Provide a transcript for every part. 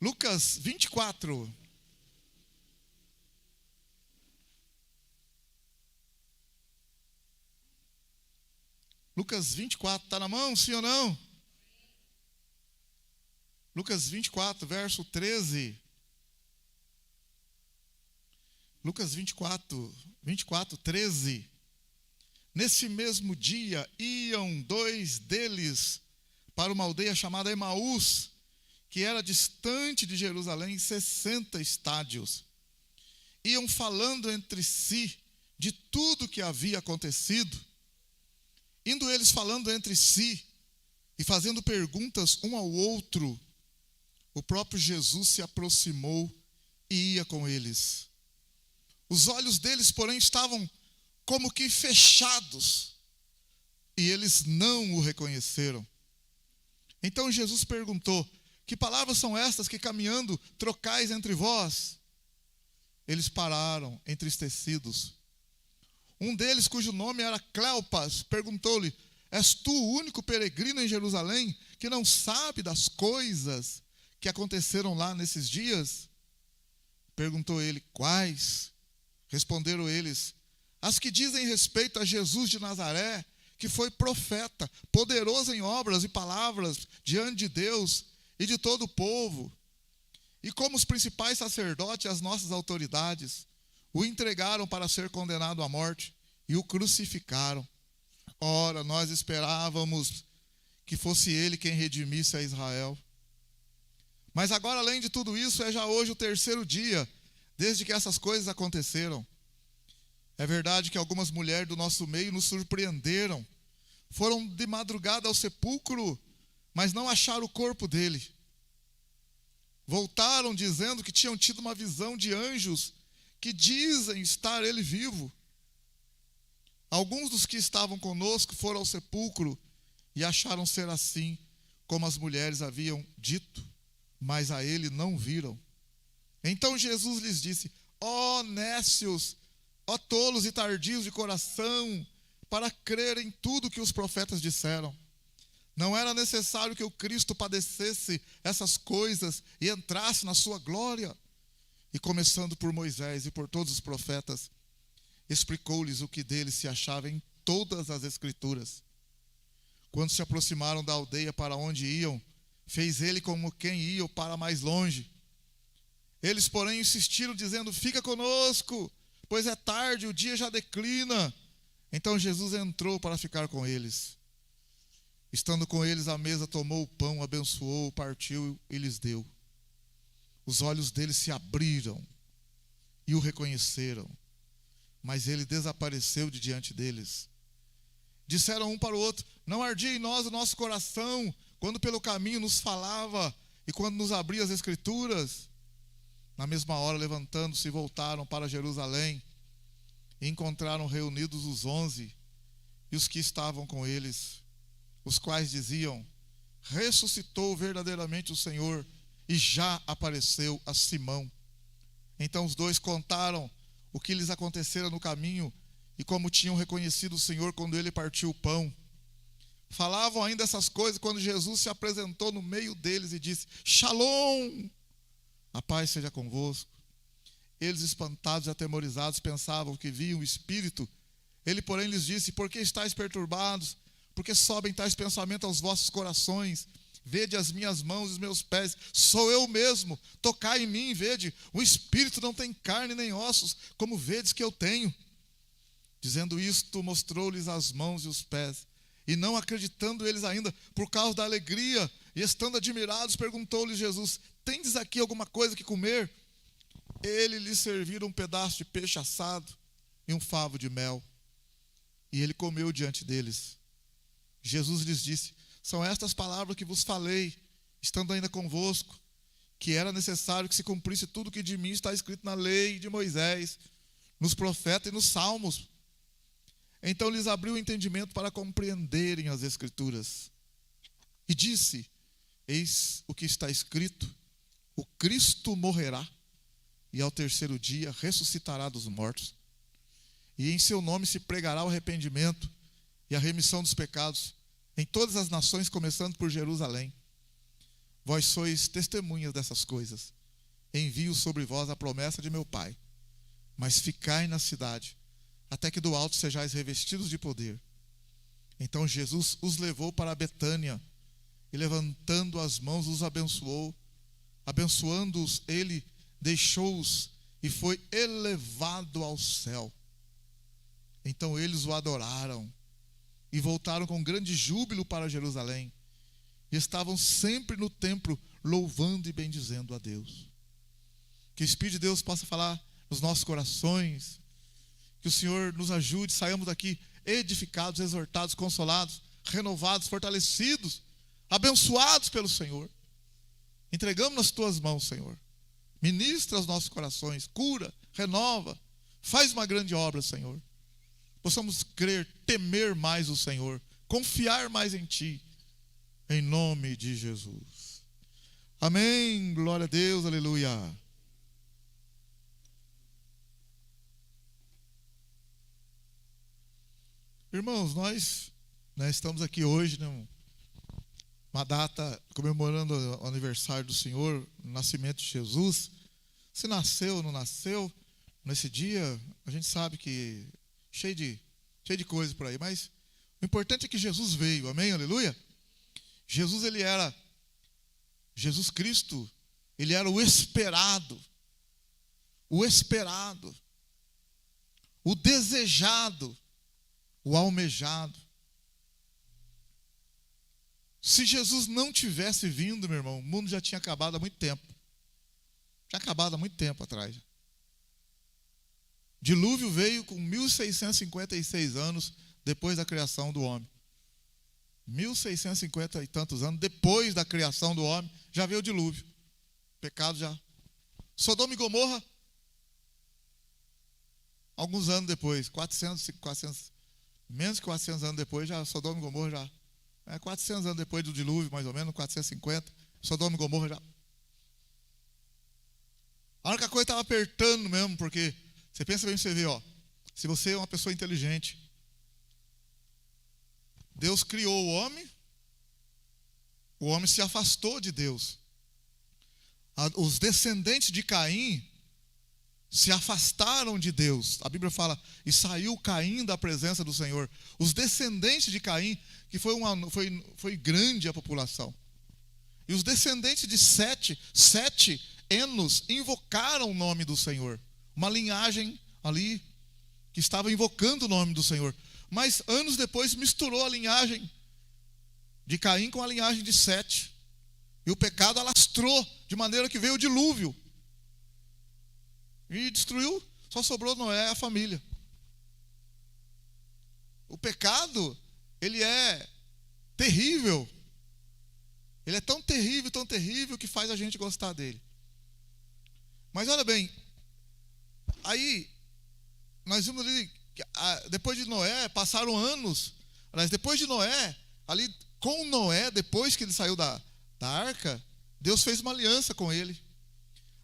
Lucas 24. Lucas 24, está na mão, sim ou não? Lucas 24, verso 13. Lucas 24, 13. Nesse mesmo dia, iam dois deles para uma aldeia chamada Emaús, que era distante de Jerusalém 60 estádios. Iam falando entre si de tudo que havia acontecido. Indo eles falando entre si e fazendo perguntas um ao outro, o próprio Jesus se aproximou e ia com eles. Os olhos deles, porém, estavam como que fechados, e eles não o reconheceram. Então Jesus perguntou: que palavras são estas que caminhando trocais entre vós? Eles pararam, entristecidos. Um deles, cujo nome era Cleopas, perguntou-lhe: és tu o único peregrino em Jerusalém que não sabe das coisas que aconteceram lá nesses dias? Perguntou ele: quais? Responderam eles: as que dizem respeito a Jesus de Nazaré, que foi profeta, poderoso em obras e palavras diante de Deus e de todo o povo. E como os principais sacerdotes e as nossas autoridades o entregaram para ser condenado à morte e o crucificaram. Ora, nós esperávamos que fosse ele quem redimisse a Israel. Mas agora, além de tudo isso, é já hoje o terceiro dia desde que essas coisas aconteceram. É verdade que algumas mulheres do nosso meio nos surpreenderam. Foram de madrugada ao sepulcro, mas não acharam o corpo dele. Voltaram dizendo que tinham tido uma visão de anjos que dizem estar ele vivo. Alguns dos que estavam conosco foram ao sepulcro e acharam ser assim como as mulheres haviam dito, mas a ele não viram. Então Jesus lhes disse: ó nécios, ó tolos e tardios de coração, para crer em tudo que os profetas disseram. Não era necessário que o Cristo padecesse essas coisas e entrasse na sua glória? E começando por Moisés e por todos os profetas, explicou-lhes o que dele se achava em todas as Escrituras. Quando se aproximaram da aldeia para onde iam, fez ele como quem ia para mais longe. Eles, porém, insistiram, dizendo: fica conosco, pois é tarde, o dia já declina. Então Jesus entrou para ficar com eles. Estando com eles à mesa, tomou o pão, abençoou, partiu e lhes deu. Os olhos deles se abriram e o reconheceram, mas ele desapareceu de diante deles. Disseram um para o outro: não ardia em nós o nosso coração quando pelo caminho nos falava e quando nos abria as Escrituras? Na mesma hora, levantando-se, voltaram para Jerusalém e encontraram reunidos os 11 e os que estavam com eles, os quais diziam: ressuscitou verdadeiramente o Senhor e já apareceu a Simão. Então os dois contaram o que lhes acontecera no caminho e como tinham reconhecido o Senhor quando ele partiu o pão. Falavam ainda essas coisas quando Jesus se apresentou no meio deles e disse: Shalom, a paz seja convosco. Eles, espantados e atemorizados, pensavam que viam o Espírito. Ele, porém, lhes disse: por que estáis perturbados? Porque sobem tais pensamentos aos vossos corações? Vede as minhas mãos e os meus pés, sou eu mesmo. Tocai em mim, vede, o Espírito não tem carne nem ossos, como vedes que eu tenho. Dizendo isto, mostrou-lhes as mãos e os pés. E não acreditando eles ainda, por causa da alegria, e estando admirados, perguntou-lhes Jesus: tendes aqui alguma coisa que comer? Ele lhes serviram um pedaço de peixe assado e um favo de mel. E ele comeu diante deles. Jesus lhes disse: são estas palavras que vos falei, estando ainda convosco, que era necessário que se cumprisse tudo que de mim está escrito na lei de Moisés, nos profetas e nos salmos. Então lhes abriu o entendimento para compreenderem as Escrituras. E disse: eis o que está escrito: o Cristo morrerá e ao terceiro dia ressuscitará dos mortos. E em seu nome se pregará o arrependimento e a remissão dos pecados em todas as nações, começando por Jerusalém. Vós sois testemunhas dessas coisas. Envio sobre vós a promessa de meu Pai. Mas ficai na cidade, até que do alto sejais revestidos de poder. Então Jesus os levou para Betânia, e levantando as mãos os abençoou. Abençoando-os, ele deixou-os e foi elevado ao céu. Então eles o adoraram e voltaram com grande júbilo para Jerusalém. E estavam sempre no templo, louvando e bendizendo a Deus. Que o Espírito de Deus possa falar nos nossos corações. Que o Senhor nos ajude, saiamos daqui edificados, exortados, consolados, renovados, fortalecidos, abençoados pelo Senhor. Entregamos nas tuas mãos, Senhor. Ministra os nossos corações, cura, renova, faz uma grande obra, Senhor. Possamos crer, temer mais o Senhor, confiar mais em Ti, em nome de Jesus. Amém, glória a Deus, aleluia. Irmãos, nós estamos aqui hoje, uma data comemorando o aniversário do Senhor, o nascimento de Jesus. Se nasceu ou não nasceu, nesse dia, a gente sabe que cheio de coisa por aí, mas o importante é que Jesus veio, amém, aleluia? Jesus Cristo, ele era o esperado, o desejado, o almejado. Se Jesus não tivesse vindo, meu irmão, o mundo já tinha acabado há muito tempo. Tinha acabado há muito tempo atrás. Dilúvio veio com 1656 anos depois da criação do homem. 1650 e tantos anos depois da criação do homem, já veio o dilúvio. Pecado já. Sodoma e Gomorra, alguns anos depois, menos que 400 anos depois, já Sodoma e Gomorra já. 400 anos depois do dilúvio, mais ou menos, 450, Sodoma e Gomorra já. A única coisa estava apertando mesmo, porque você pensa bem, você vê, se você é uma pessoa inteligente, Deus criou o homem se afastou de Deus. Os descendentes de Caim se afastaram de Deus. A Bíblia fala, e saiu Caim da presença do Senhor. Os descendentes de Caim, que foi grande a população. E os descendentes de Sete, Enos, invocaram o nome do Senhor. Uma linhagem ali que estava invocando o nome do Senhor. Mas anos depois misturou a linhagem de Caim com a linhagem de Sete. E o pecado alastrou, de maneira que veio o dilúvio. E destruiu, só sobrou Noé e a família. O pecado, ele é terrível. Ele é tão terrível que faz a gente gostar dele. Mas olha bem, aí nós vimos ali, depois de Noé, passaram anos. Aliás, depois de Noé, ali com Noé, depois que ele saiu da arca, Deus fez uma aliança com ele.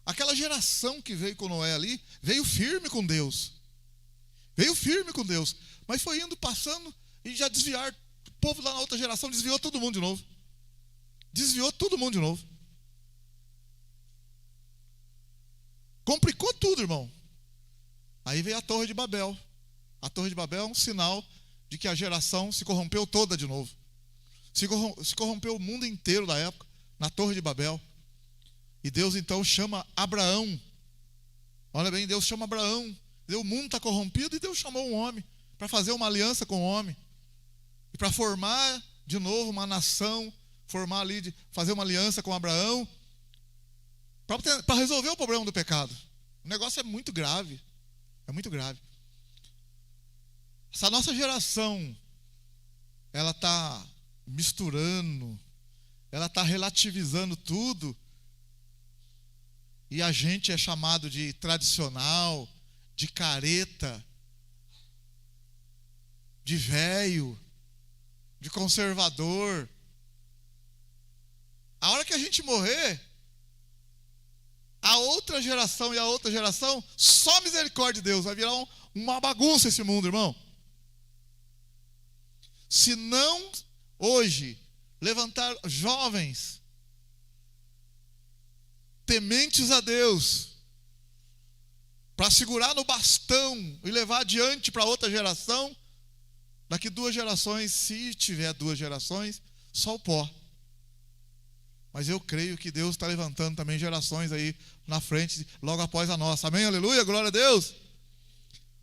Aquela geração que veio com Noé ali, veio firme com Deus. Mas foi indo, passando, e já desviaram. O povo lá na outra geração desviou todo mundo de novo. Complicou tudo, irmão. Aí veio a Torre de Babel. A Torre de Babel é um sinal de que a geração se corrompeu toda de novo. Se corrompeu o mundo inteiro da época, na Torre de Babel. E Deus então chama Abraão. Olha bem, Deus chama Abraão. O mundo está corrompido e Deus chamou um homem para fazer uma aliança com o homem. E para formar de novo uma nação, fazer uma aliança com Abraão, para resolver o problema do pecado. O negócio é muito grave. Essa nossa geração, ela está misturando, ela está relativizando tudo. E a gente é chamado de tradicional, de careta, de velho, de conservador. A hora que a gente morrer, a outra geração e a outra geração, só misericórdia de Deus, vai virar uma bagunça esse mundo, irmão. Se não, hoje, levantar jovens tementes a Deus, para segurar no bastão e levar adiante para outra geração, daqui 2 gerações, se tiver 2 gerações, só o pó. Mas eu creio que Deus está levantando também gerações aí na frente, logo após a nossa. Amém? Aleluia, glória a Deus.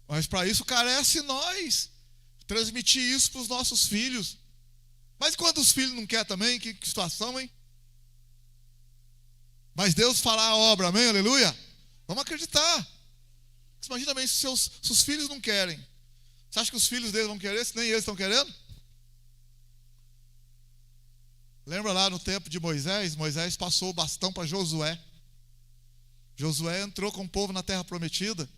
Mas para isso carece nós transmitir isso para os nossos filhos. Mas quando os filhos não querem também, que situação, hein? Mas Deus fará a obra, amém? Aleluia. Vamos acreditar. Você imagina bem, se os filhos não querem, você acha que os filhos deles vão querer, se nem eles estão querendo? Lembra lá no tempo de Moisés? Moisés passou o bastão para Josué. Josué entrou com o povo na terra prometida.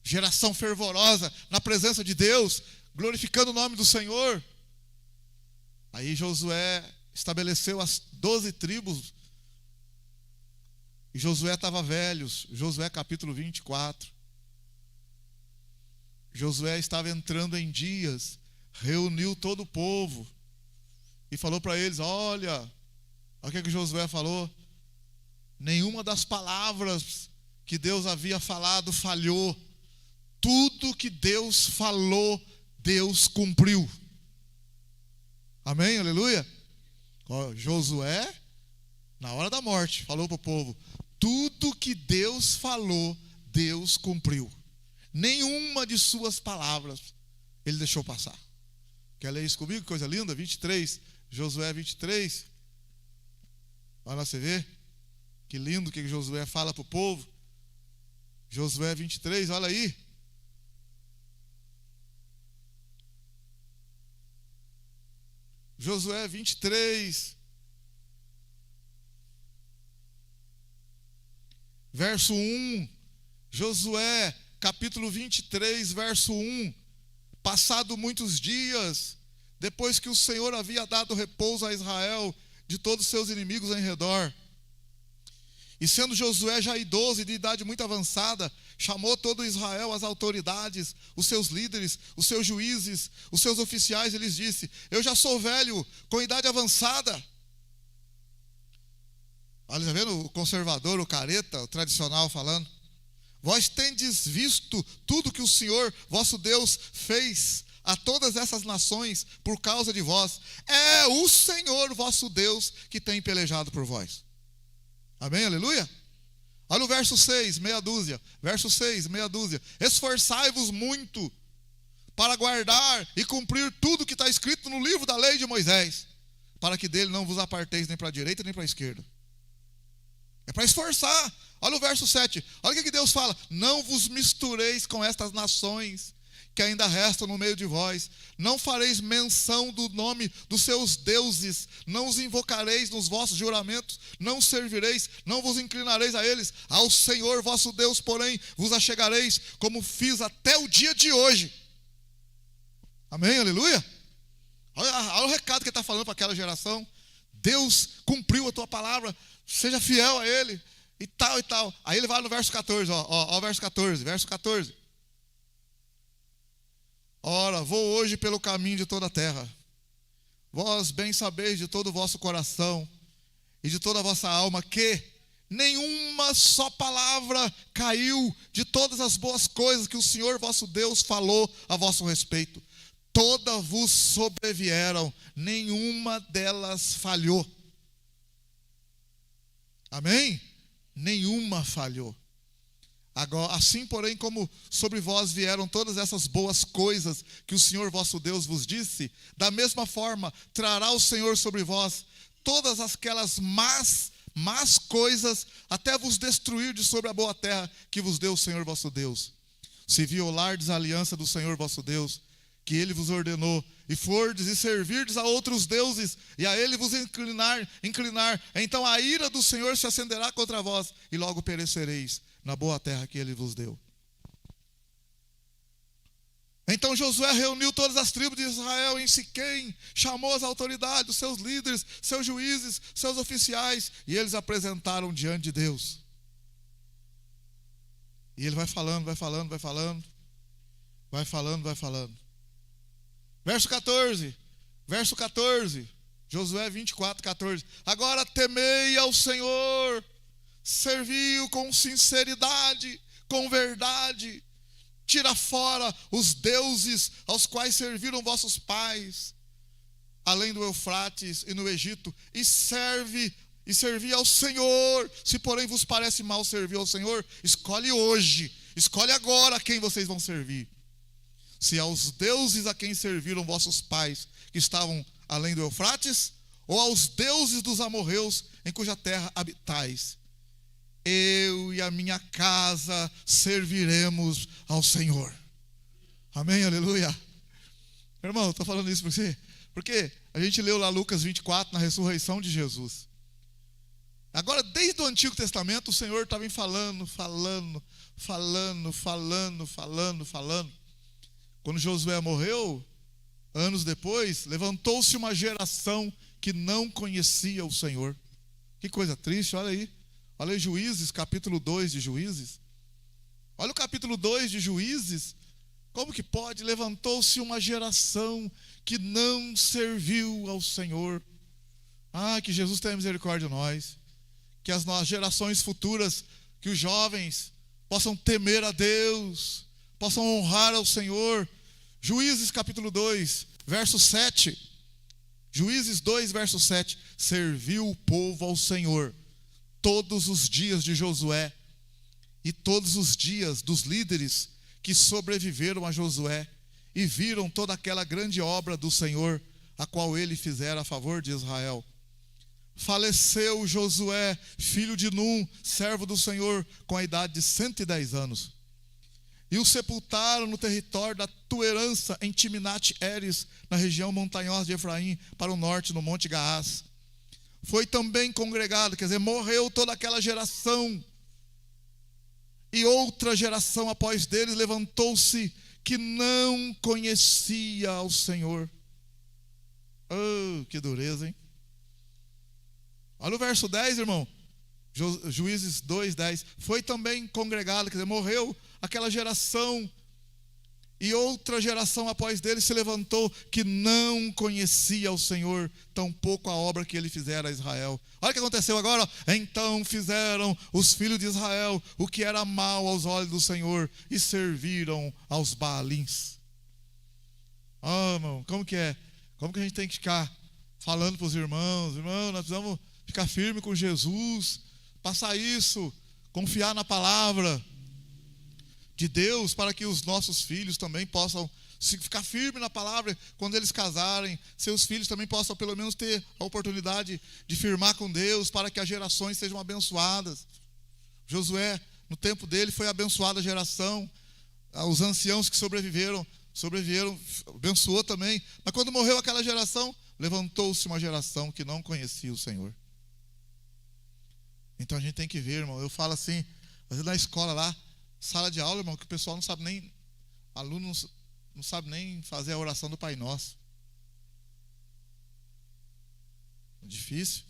Geração fervorosa, na presença de Deus, glorificando o nome do Senhor. Aí Josué estabeleceu as 12 tribos. E Josué estava velho. Josué capítulo 24. Josué estava entrando em dias, reuniu todo o povo e falou para eles: olha o que Josué falou. Nenhuma das palavras que Deus havia falado falhou. Tudo que Deus falou, Deus cumpriu. Amém? Aleluia? Josué, na hora da morte, falou para o povo: tudo que Deus falou, Deus cumpriu. Nenhuma de suas palavras ele deixou passar. Quer ler isso comigo? Coisa linda, 23, Josué 23. Olha lá, você vê que lindo que Josué fala para o povo. Josué 23, olha aí. Josué 23, verso 1. Josué capítulo 23, verso 1. Passado muitos dias, depois que o Senhor havia dado repouso a Israel de todos os seus inimigos em redor, e sendo Josué já idoso e de idade muito avançada, chamou todo Israel, as autoridades, os seus líderes, os seus juízes, os seus oficiais, e lhes disse: eu já sou velho, com idade avançada. Olha, está vendo o conservador, o careta, o tradicional falando? Vós tendes visto tudo que o Senhor, vosso Deus, fez a todas essas nações por causa de vós. É o Senhor, vosso Deus, que tem pelejado por vós. Amém? Aleluia? Olha o verso 6, meia dúzia. Verso 6, meia dúzia. Esforçai-vos muito para guardar e cumprir tudo que está escrito no livro da lei de Moisés, para que dele não vos aparteis nem para a direita nem para a esquerda. É para esforçar. Olha o verso 7. Olha o que Deus fala: não vos mistureis com estas nações que ainda restam no meio de vós. Não fareis menção do nome dos seus deuses. Não os invocareis nos vossos juramentos. Não servireis, não vos inclinareis a eles. Ao Senhor vosso Deus, porém, vos achegareis, como fiz até o dia de hoje. Amém? Aleluia? Olha o recado que ele está falando para aquela geração. Deus cumpriu a tua palavra. Seja fiel a Ele. E tal, e tal. Aí ele vai no verso 14, ó o verso 14, verso 14. Ora, vou hoje pelo caminho de toda a terra. Vós bem sabeis de todo o vosso coração e de toda a vossa alma que nenhuma só palavra caiu de todas as boas coisas que o Senhor vosso Deus falou a vosso respeito. Todas vos sobrevieram, nenhuma delas falhou. Amém? Nenhuma falhou. Agora, assim, porém, como sobre vós vieram todas essas boas coisas que o Senhor vosso Deus vos disse, da mesma forma trará o Senhor sobre vós todas aquelas más coisas, até vos destruir de sobre a boa terra que vos deu o Senhor vosso Deus. Se violardes a aliança do Senhor vosso Deus, que Ele vos ordenou, e fordes e servirdes a outros deuses, e a Ele vos inclinar, então a ira do Senhor se acenderá contra vós, e logo perecereis na boa terra que Ele vos deu. Então Josué reuniu todas as tribos de Israel em Siquém, chamou as autoridades, os seus líderes, seus juízes, seus oficiais, e eles apresentaram diante de Deus. E ele vai falando. Verso 14, Josué 24, 14. Agora temei ao Senhor, serviu com sinceridade, com verdade. Tira fora os deuses aos quais serviram vossos pais, além do Eufrates e no Egito, e servi ao Senhor. Se porém vos parece mal servir ao Senhor, escolhe hoje, escolhe agora quem vocês vão servir. Se aos deuses a quem serviram vossos pais, que estavam além do Eufrates, ou aos deuses dos amorreus, em cuja terra habitais. Eu e a minha casa serviremos ao Senhor. Amém, aleluia. Irmão, estou falando isso para você, porque a gente leu lá Lucas 24, na ressurreição de Jesus. Agora, desde o Antigo Testamento, o Senhor estava falando. Quando Josué morreu, anos depois, levantou-se uma geração que não conhecia o Senhor. Que coisa triste, olha aí. Olha aí Juízes, capítulo 2 de Juízes. Olha o capítulo 2 de Juízes. Como que pode? Levantou-se uma geração que não serviu ao Senhor. Que Jesus tenha misericórdia de nós. Que as gerações futuras, que os jovens possam temer a Deus, possam honrar ao Senhor. Juízes capítulo 2, verso 7. Juízes 2, verso 7. Serviu o povo ao Senhor todos os dias de Josué e todos os dias dos líderes que sobreviveram a Josué e viram toda aquela grande obra do Senhor, a qual ele fizera a favor de Israel. Faleceu Josué, filho de Num, servo do Senhor, com a idade de 110 anos. E o sepultaram no território da tua herança, em Timnat-Heres, na região montanhosa de Efraim, para o norte, no Monte Gaás. Foi também congregado, quer dizer, morreu toda aquela geração. E outra geração após deles levantou-se, que não conhecia ao Senhor. Oh, que dureza, hein? Olha o verso 10, irmão. Juízes 2, 10. Foi também congregado, quer dizer, morreu aquela geração. E outra geração após dele se levantou, que não conhecia o Senhor, tampouco a obra que ele fizera a Israel. Olha o que aconteceu agora. Então fizeram os filhos de Israel o que era mal aos olhos do Senhor, e serviram aos Baalins. Irmão, como que é? Como que a gente tem que ficar falando para os irmãos? Irmão, nós precisamos ficar firme com Jesus, passar isso, confiar na palavra de Deus, para que os nossos filhos também possam ficar firmes na palavra. Quando eles casarem, seus filhos também possam pelo menos ter a oportunidade de firmar com Deus, para que as gerações sejam abençoadas. Josué, no tempo dele, foi abençoada a geração. Os anciãos que sobreviveram, abençoou também. Mas quando morreu aquela geração, levantou-se uma geração que não conhecia o Senhor. Então a gente tem que ver, irmão. Eu falo assim, às vezes na escola lá, sala de aula, irmão, que o pessoal não sabe nem, aluno não sabe nem fazer a oração do Pai Nosso. É difícil.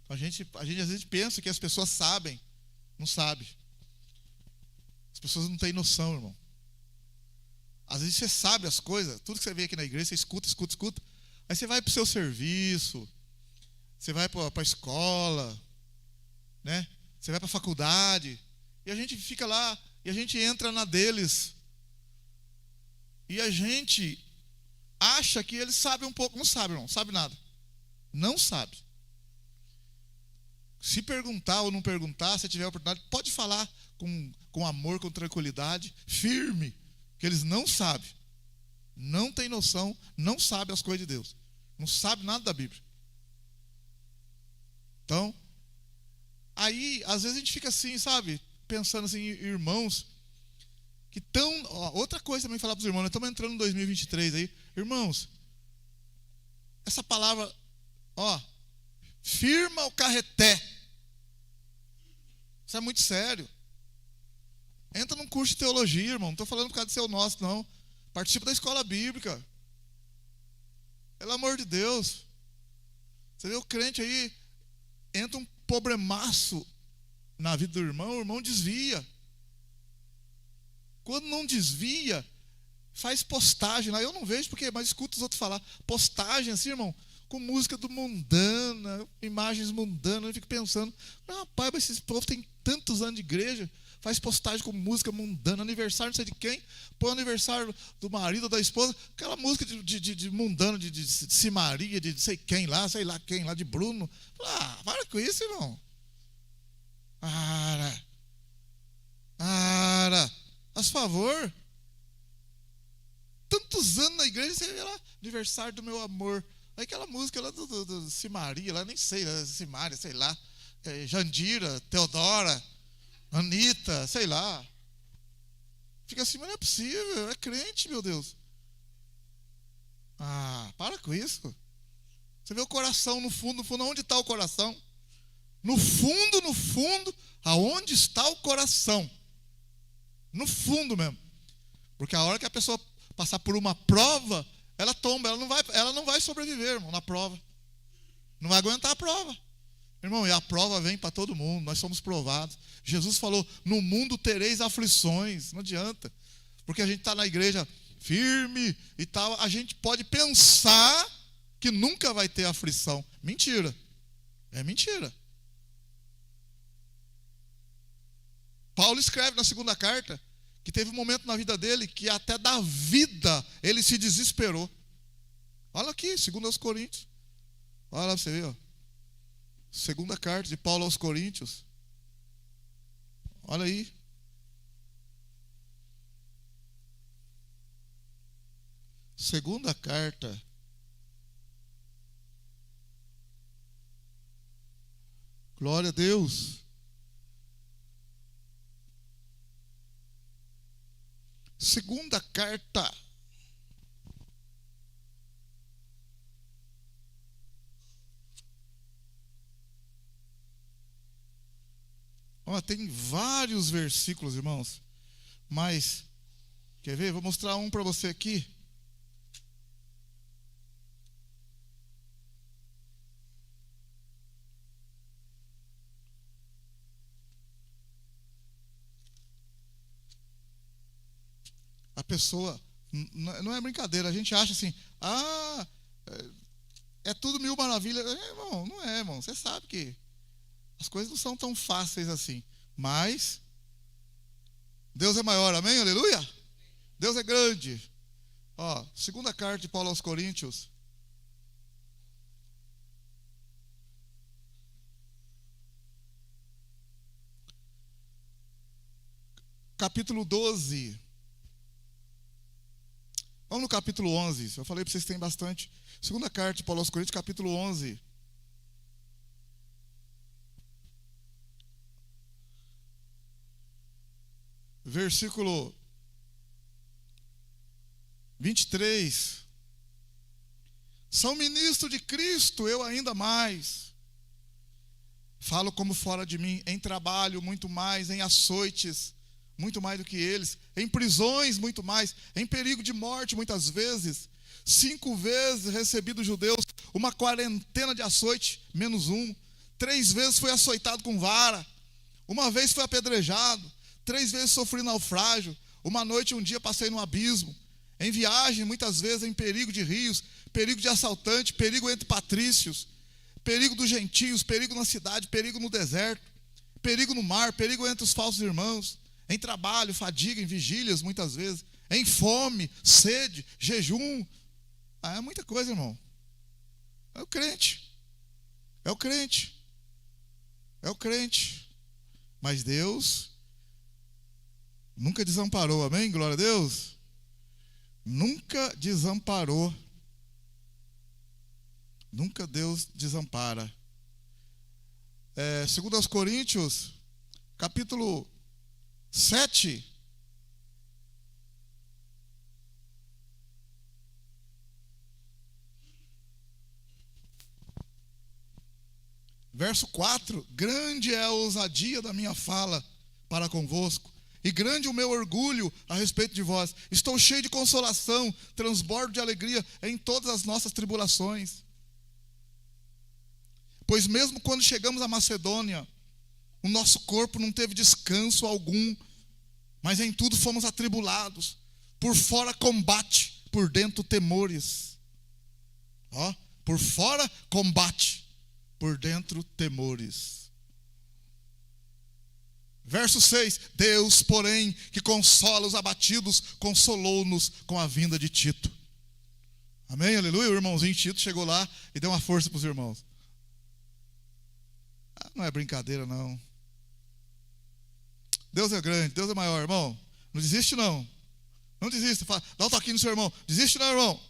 Então a gente às vezes pensa que as pessoas sabem, não sabe. As pessoas não têm noção, irmão. Às vezes você sabe as coisas, tudo que você vê aqui na igreja, você escuta. Aí você vai para o seu serviço, você vai para a escola, né? Você vai para a faculdade, e a gente fica lá, e a gente entra na deles, e a gente acha que eles sabem um pouco. Não sabe, irmão, sabe nada. Não sabe. Se perguntar ou não perguntar, se tiver oportunidade, pode falar com amor, com tranquilidade, firme, que eles não sabem, não têm noção, não sabem as coisas de Deus, não sabem nada da Bíblia. Então, aí, às vezes a gente fica assim, sabe, pensando assim, irmãos, que estão... Outra coisa também falar para os irmãos, nós estamos entrando em 2023 aí. Irmãos, essa palavra, firma o carreté. Isso é muito sério. Entra num curso de teologia, irmão. Não estou falando por causa de ser o nosso, não. Participa da escola bíblica. Pelo amor de Deus. Você vê o crente aí, entra um problemaço na vida do irmão, o irmão desvia. Quando não desvia, faz postagem lá. Eu não vejo porque, mas escuto os outros falar. Postagem assim, irmão, com música do mundana, imagens mundanas. Eu fico pensando, rapaz, mas esse povo tem tantos anos de igreja, faz postagem com música mundana, aniversário não sei de quem, põe aniversário do marido ou da esposa, aquela música de mundano, de Simaria, de sei lá quem lá, de Bruno. Para com isso, irmão. Faz favor. Tantos anos na igreja, você vê lá, aniversário do meu amor. Aí aquela música lá do Simaria, lá nem sei, Simária, sei lá, Jandira, Teodora, Anitta, sei lá. Fica assim, mas não é possível, é crente, meu Deus. Para com isso. Você vê o coração no fundo, onde está o coração? No fundo, aonde está o coração? No fundo mesmo. Porque a hora que a pessoa passar por uma prova, ela tomba, ela não vai sobreviver, irmão, na prova. Não vai aguentar a prova. Irmão, e a prova vem para todo mundo, nós somos provados. Jesus falou, no mundo tereis aflições. Não adianta. Porque a gente está na igreja firme e tal, a gente pode pensar que nunca vai ter aflição. Mentira. É mentira. Paulo escreve na segunda carta que teve um momento na vida dele que até da vida ele se desesperou. Olha aqui, 2 Coríntios. Olha lá para você ver, ó. Segunda carta de Paulo aos Coríntios. Olha aí. Segunda carta. Glória a Deus. Segunda carta. Tem vários versículos, irmãos. Mas, quer ver? Vou mostrar um para você aqui. A pessoa, não é brincadeira, a gente acha assim, é tudo mil maravilhas. Irmão, não é, irmão. Você sabe que as coisas não são tão fáceis assim. Mas Deus é maior, amém? Aleluia? Deus é grande. Segunda carta de Paulo aos Coríntios. Capítulo 12. Vamos no capítulo 11. Eu falei para vocês que tem bastante. Segunda carta de Paulo aos Coríntios, capítulo 11. Versículo 23. São ministro de Cristo, eu ainda mais. Falo como fora de mim, em trabalho muito mais, em açoites muito mais do que eles, em prisões muito mais, em perigo de morte muitas vezes. 5 vezes recebi dos judeus uma quarentena de açoite, menos um. 3 vezes fui açoitado com vara. 1 vez fui apedrejado. 3 vezes sofri naufrágio. 1 noite e 1 dia passei no abismo. Em viagem, muitas vezes em perigo de rios, perigo de assaltante, perigo entre patrícios, perigo dos gentios, perigo na cidade, perigo no deserto, perigo no mar, perigo entre os falsos irmãos, em trabalho, fadiga, em vigílias, muitas vezes, em fome, sede, jejum. É muita coisa, irmão. É o crente. É o crente. É o crente. Mas Deus nunca desamparou, amém? Glória a Deus. Nunca desamparou. Nunca Deus desampara. 2 Coríntios, capítulo 7. Verso 4. Grande é a ousadia da minha fala para convosco, e grande o meu orgulho a respeito de vós. Estou cheio de consolação, transbordo de alegria em todas as nossas tribulações. Pois mesmo quando chegamos à Macedônia, o nosso corpo não teve descanso algum, mas em tudo fomos atribulados. Por fora combate, por dentro temores. Por fora, combate. Por dentro, temores. Verso 6. Deus, porém, que consola os abatidos, consolou-nos com a vinda de Tito. Amém, aleluia. O irmãozinho Tito chegou lá e deu uma força para os irmãos. Não é brincadeira, não. Deus é grande, Deus é maior, irmão. Não desiste, não. Não desista. Dá um toquinho no seu irmão. Desiste, não, irmão.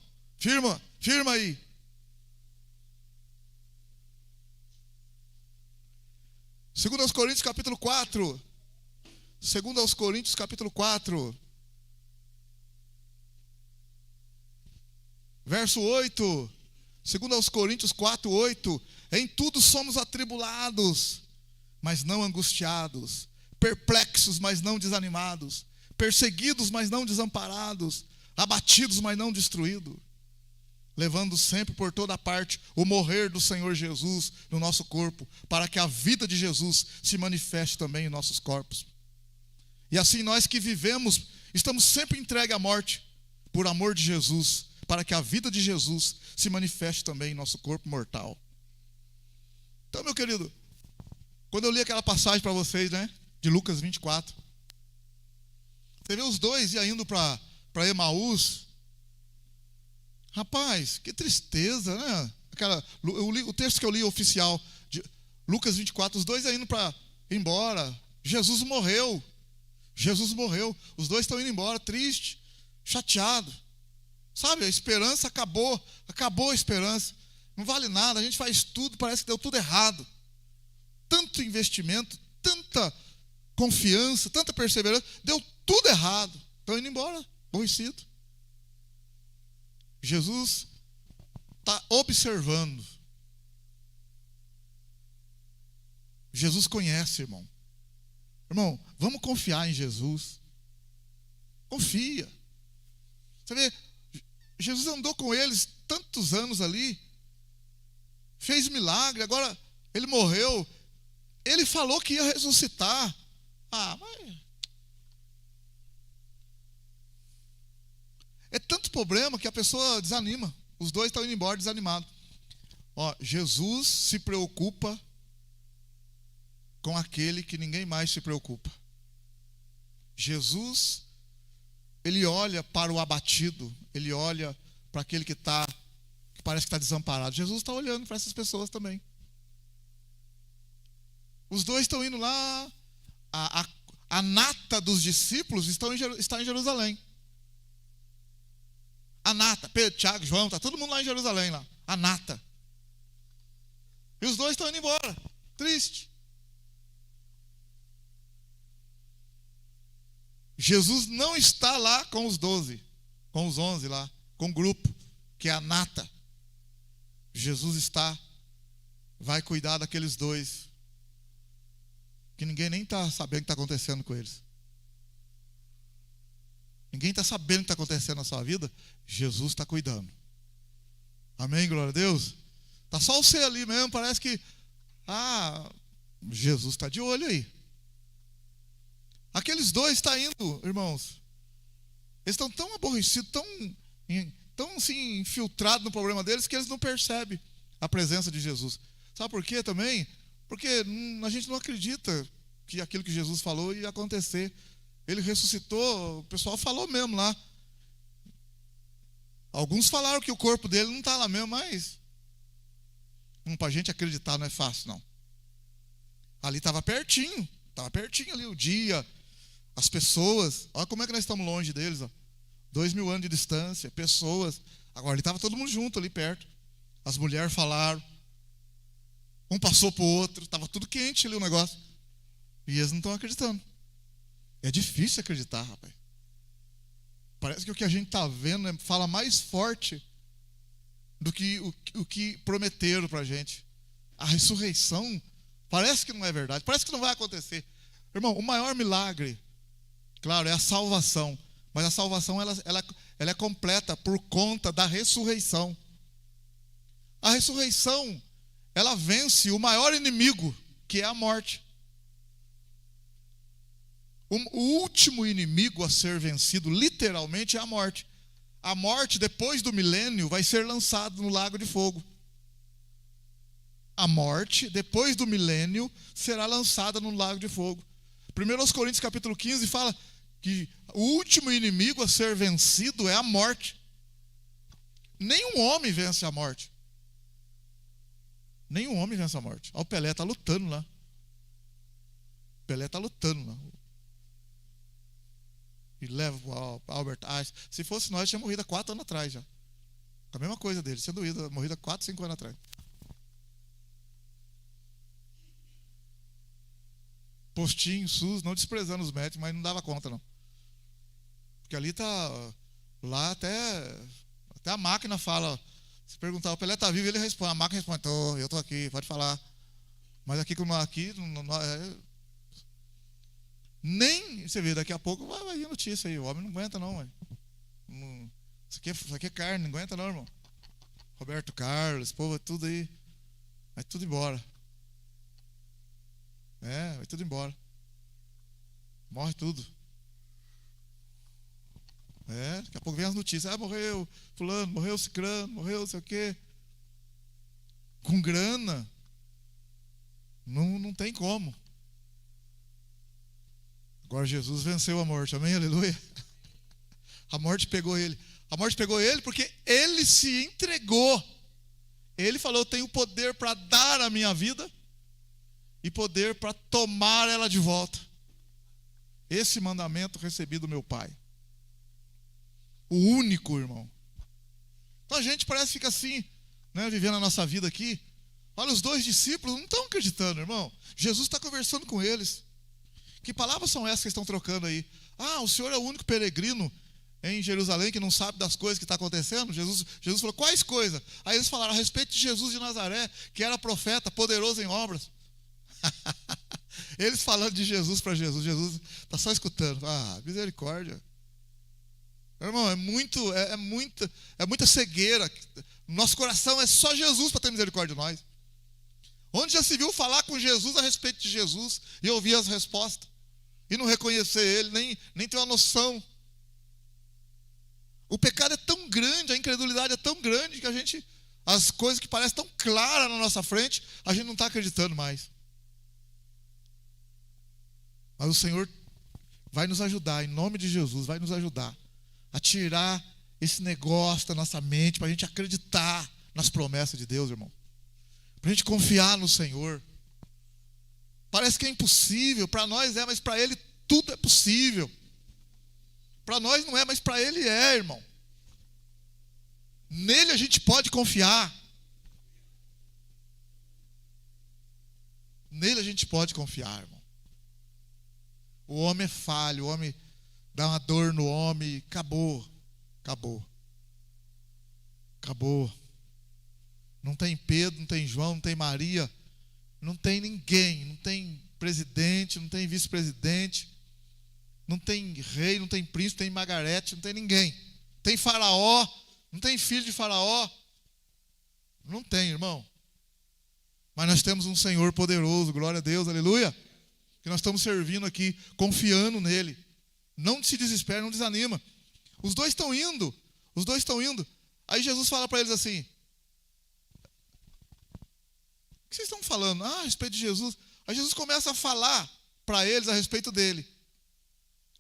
Firma aí. Segundo aos Coríntios, capítulo 4. Segundo aos Coríntios, capítulo 4. Verso 8. Segundo aos Coríntios 4, 8. Em tudo somos atribulados, mas não angustiados. Perplexos, mas não desanimados. Perseguidos, mas não desamparados. Abatidos, mas não destruídos. Levando sempre por toda parte o morrer do Senhor Jesus no nosso corpo, para que a vida de Jesus se manifeste também em nossos corpos. E assim nós que vivemos, estamos sempre entregues à morte, por amor de Jesus, para que a vida de Jesus se manifeste também em nosso corpo mortal. Então, meu querido, quando eu li aquela passagem para vocês, né, de Lucas 24, você vê os dois indo para Emaús. Rapaz, que tristeza, né? O texto que eu li oficial de Lucas 24, os dois indo para embora. Jesus morreu. Os dois estão indo embora, triste, chateado. Sabe, a esperança acabou a esperança. Não vale nada, a gente faz tudo, parece que deu tudo errado. Tanto investimento, tanta confiança, tanta perseverança, deu tudo errado. Estão indo embora, aborrecido. Jesus está observando. Jesus conhece, irmão. Irmão, vamos confiar em Jesus. Confia. Você vê, Jesus andou com eles tantos anos ali, fez milagre, agora ele morreu. Ele falou que ia ressuscitar. Mas é tanto problema que a pessoa desanima. Os dois estão indo embora desanimados. Jesus se preocupa com aquele que ninguém mais se preocupa. Jesus, ele olha para o abatido, ele olha para aquele que parece que está desamparado. Jesus está olhando para essas pessoas também. Os dois estão indo lá, a nata dos discípulos está em Jerusalém. A nata, Pedro, Tiago, João, está todo mundo lá em Jerusalém, lá. A nata. E os dois estão indo embora, triste. Jesus não está lá com os 12, com os 11 lá, com o grupo, que é a nata. Jesus vai cuidar daqueles dois, que ninguém nem está sabendo o que está acontecendo com eles. Ninguém está sabendo o que está acontecendo na sua vida. Jesus está cuidando. Amém, glória a Deus. Está só você ali mesmo, parece que Jesus está de olho aí. Aqueles dois estão indo, irmãos. Eles estão tão aborrecidos, tão assim, infiltrados no problema deles, que eles não percebem a presença de Jesus. Sabe por quê também? Porque a gente não acredita que aquilo que Jesus falou ia acontecer. Ele ressuscitou, o pessoal falou mesmo lá. Alguns falaram que o corpo dele não está lá mesmo, mas para a gente acreditar não é fácil, não. Ali estava pertinho ali o dia, as pessoas. Olha como é que nós estamos longe deles, 2.000 anos de distância, pessoas. Agora ali estava todo mundo junto ali perto. As mulheres falaram, um passou para o outro, estava tudo quente ali o negócio. E eles não estão acreditando. É difícil acreditar, rapaz. Parece que o que a gente está vendo fala mais forte do que o que prometeram para a gente. A ressurreição parece que não é verdade, parece que não vai acontecer. Irmão, o maior milagre, claro, é a salvação. Mas a salvação ela é completa por conta da ressurreição. A ressurreição, ela vence o maior inimigo, que é a morte. O último inimigo a ser vencido, literalmente, é a morte. A morte, depois do milênio, vai ser lançada no lago de fogo. a morte, depois do milênio, será lançada no lago de fogo. 1 Coríntios capítulo 15 fala que o último inimigo a ser vencido é a morte. Nenhum homem vence a morte. Nenhum homem vence a morte. O Pelé está lutando lá. O Pelé está lutando lá. E leva o Albert Einstein. Se fosse nós, tinha morrido há 4 anos atrás já. A mesma coisa dele. Tinha morrido há 4, 5 anos atrás. Postinho, SUS, não desprezando os médicos, mas não dava conta, não. Porque ali tá. Lá até a máquina fala. Se perguntar, o Pelé está vivo, ele responde. A máquina responde, eu estou aqui, pode falar. Mas aqui, nem, você vê, daqui a pouco vai vir notícia aí. O homem não aguenta, não. Isso aqui é carne, não aguenta, não, irmão. Roberto Carlos, povo, tudo aí. Vai tudo embora. Vai tudo embora. Morre tudo. Daqui a pouco vem as notícias. Morreu fulano, morreu ciclano, morreu não sei o quê. Com grana. Não tem como. Agora Jesus venceu a morte. Amém? Aleluia. A morte pegou ele. A morte pegou ele porque ele se entregou. Ele falou, eu tenho poder para dar a minha vida e poder para tomar ela de volta. Esse mandamento recebi do meu Pai. O único, irmão. Então a gente parece que fica assim, né, vivendo a nossa vida aqui. Olha, os 2 discípulos não estão acreditando, irmão. Jesus está conversando com eles. Que palavras são essas que estão trocando aí? O Senhor é o único peregrino em Jerusalém que não sabe das coisas que estão acontecendo? Jesus falou, quais coisas? Aí eles falaram a respeito de Jesus de Nazaré, que era profeta, poderoso em obras. Eles falando de Jesus para Jesus. Jesus está só escutando. Misericórdia. Irmão, é muita cegueira. Nosso coração é só Jesus para ter misericórdia de nós. Onde já se viu falar com Jesus a respeito de Jesus e ouvir as respostas e não reconhecer Ele, nem ter uma noção. O pecado é tão grande, a incredulidade é tão grande que as coisas que parecem tão claras na nossa frente, a gente não está acreditando mais. Mas o Senhor vai nos ajudar, em nome de Jesus, vai nos ajudar a tirar esse negócio da nossa mente, para a gente acreditar nas promessas de Deus, irmão. Para a gente confiar no Senhor. Parece que é impossível, para nós é, mas para Ele tudo é possível. Para nós não é, mas para Ele é, irmão. Nele a gente pode confiar. Nele a gente pode confiar, irmão. O homem é falho, o homem dá uma dor no homem, acabou. Não tem Pedro, não tem João, não tem Maria, não tem ninguém, não tem presidente, não tem vice-presidente, não tem rei, não tem príncipe, não tem Margarete, não tem ninguém. Tem Faraó, não tem filho de Faraó. Não tem, irmão. Mas nós temos um Senhor poderoso, glória a Deus, aleluia. Que nós estamos servindo aqui, confiando nele. Não se desespera, não desanima. Os dois estão indo. Aí Jesus fala para eles assim: o que vocês estão falando? A respeito de Jesus. Aí Jesus começa a falar para eles a respeito dele.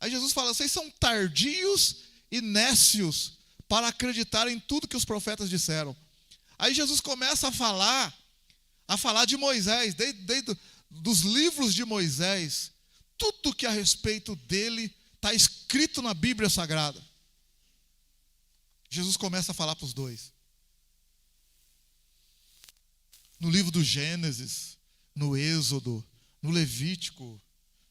Aí Jesus fala: vocês são tardios e nécios para acreditar em tudo que os profetas disseram. Aí Jesus começa a falar de Moisés, desde dos livros de Moisés. Tudo que a respeito dele está escrito na Bíblia Sagrada. Jesus começa a falar para os dois. No livro do Gênesis, no Êxodo, no Levítico,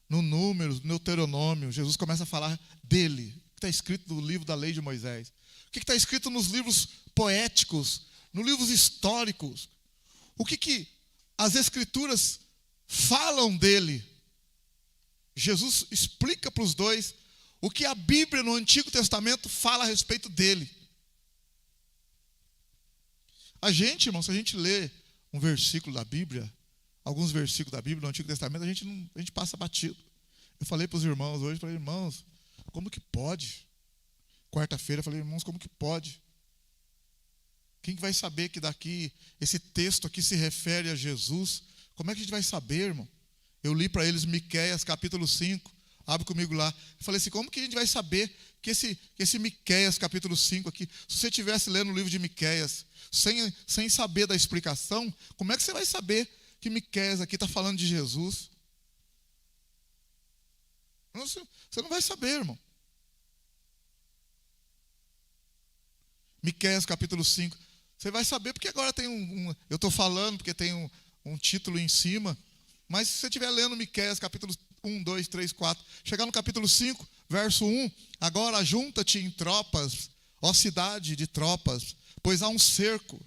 no Números, no Deuteronômio, Jesus começa a falar dele, o que está escrito no livro da lei de Moisés. O que está escrito nos livros poéticos, nos livros históricos. O que as Escrituras falam dele. Jesus explica para os dois o que a Bíblia no Antigo Testamento fala a respeito dele. A gente, irmão, se a gente lê um versículo da Bíblia, alguns versículos da Bíblia no Antigo Testamento, a gente passa batido. Eu falei para os irmãos hoje, irmãos, como que pode? Quarta-feira eu falei, irmãos, como que pode? Quem que vai saber que daqui, esse texto aqui se refere a Jesus? Como é que a gente vai saber, irmão? Eu li para eles Miqueias capítulo 5, abre comigo lá. Eu falei assim, como que a gente vai saber que esse Miqueias capítulo 5 aqui, se você estivesse lendo o livro de Miqueias, sem saber da explicação, como é que você vai saber que Miqueias aqui está falando de Jesus? Você não vai saber, irmão. Miqueias capítulo 5. Você vai saber porque agora tem eu estou falando porque tem um título em cima. Mas se você estiver lendo Miqueias capítulo 1, 2, 3, 4, chegar no capítulo 5, verso 1, agora junta-te em tropas, ó cidade de tropas, pois há um cerco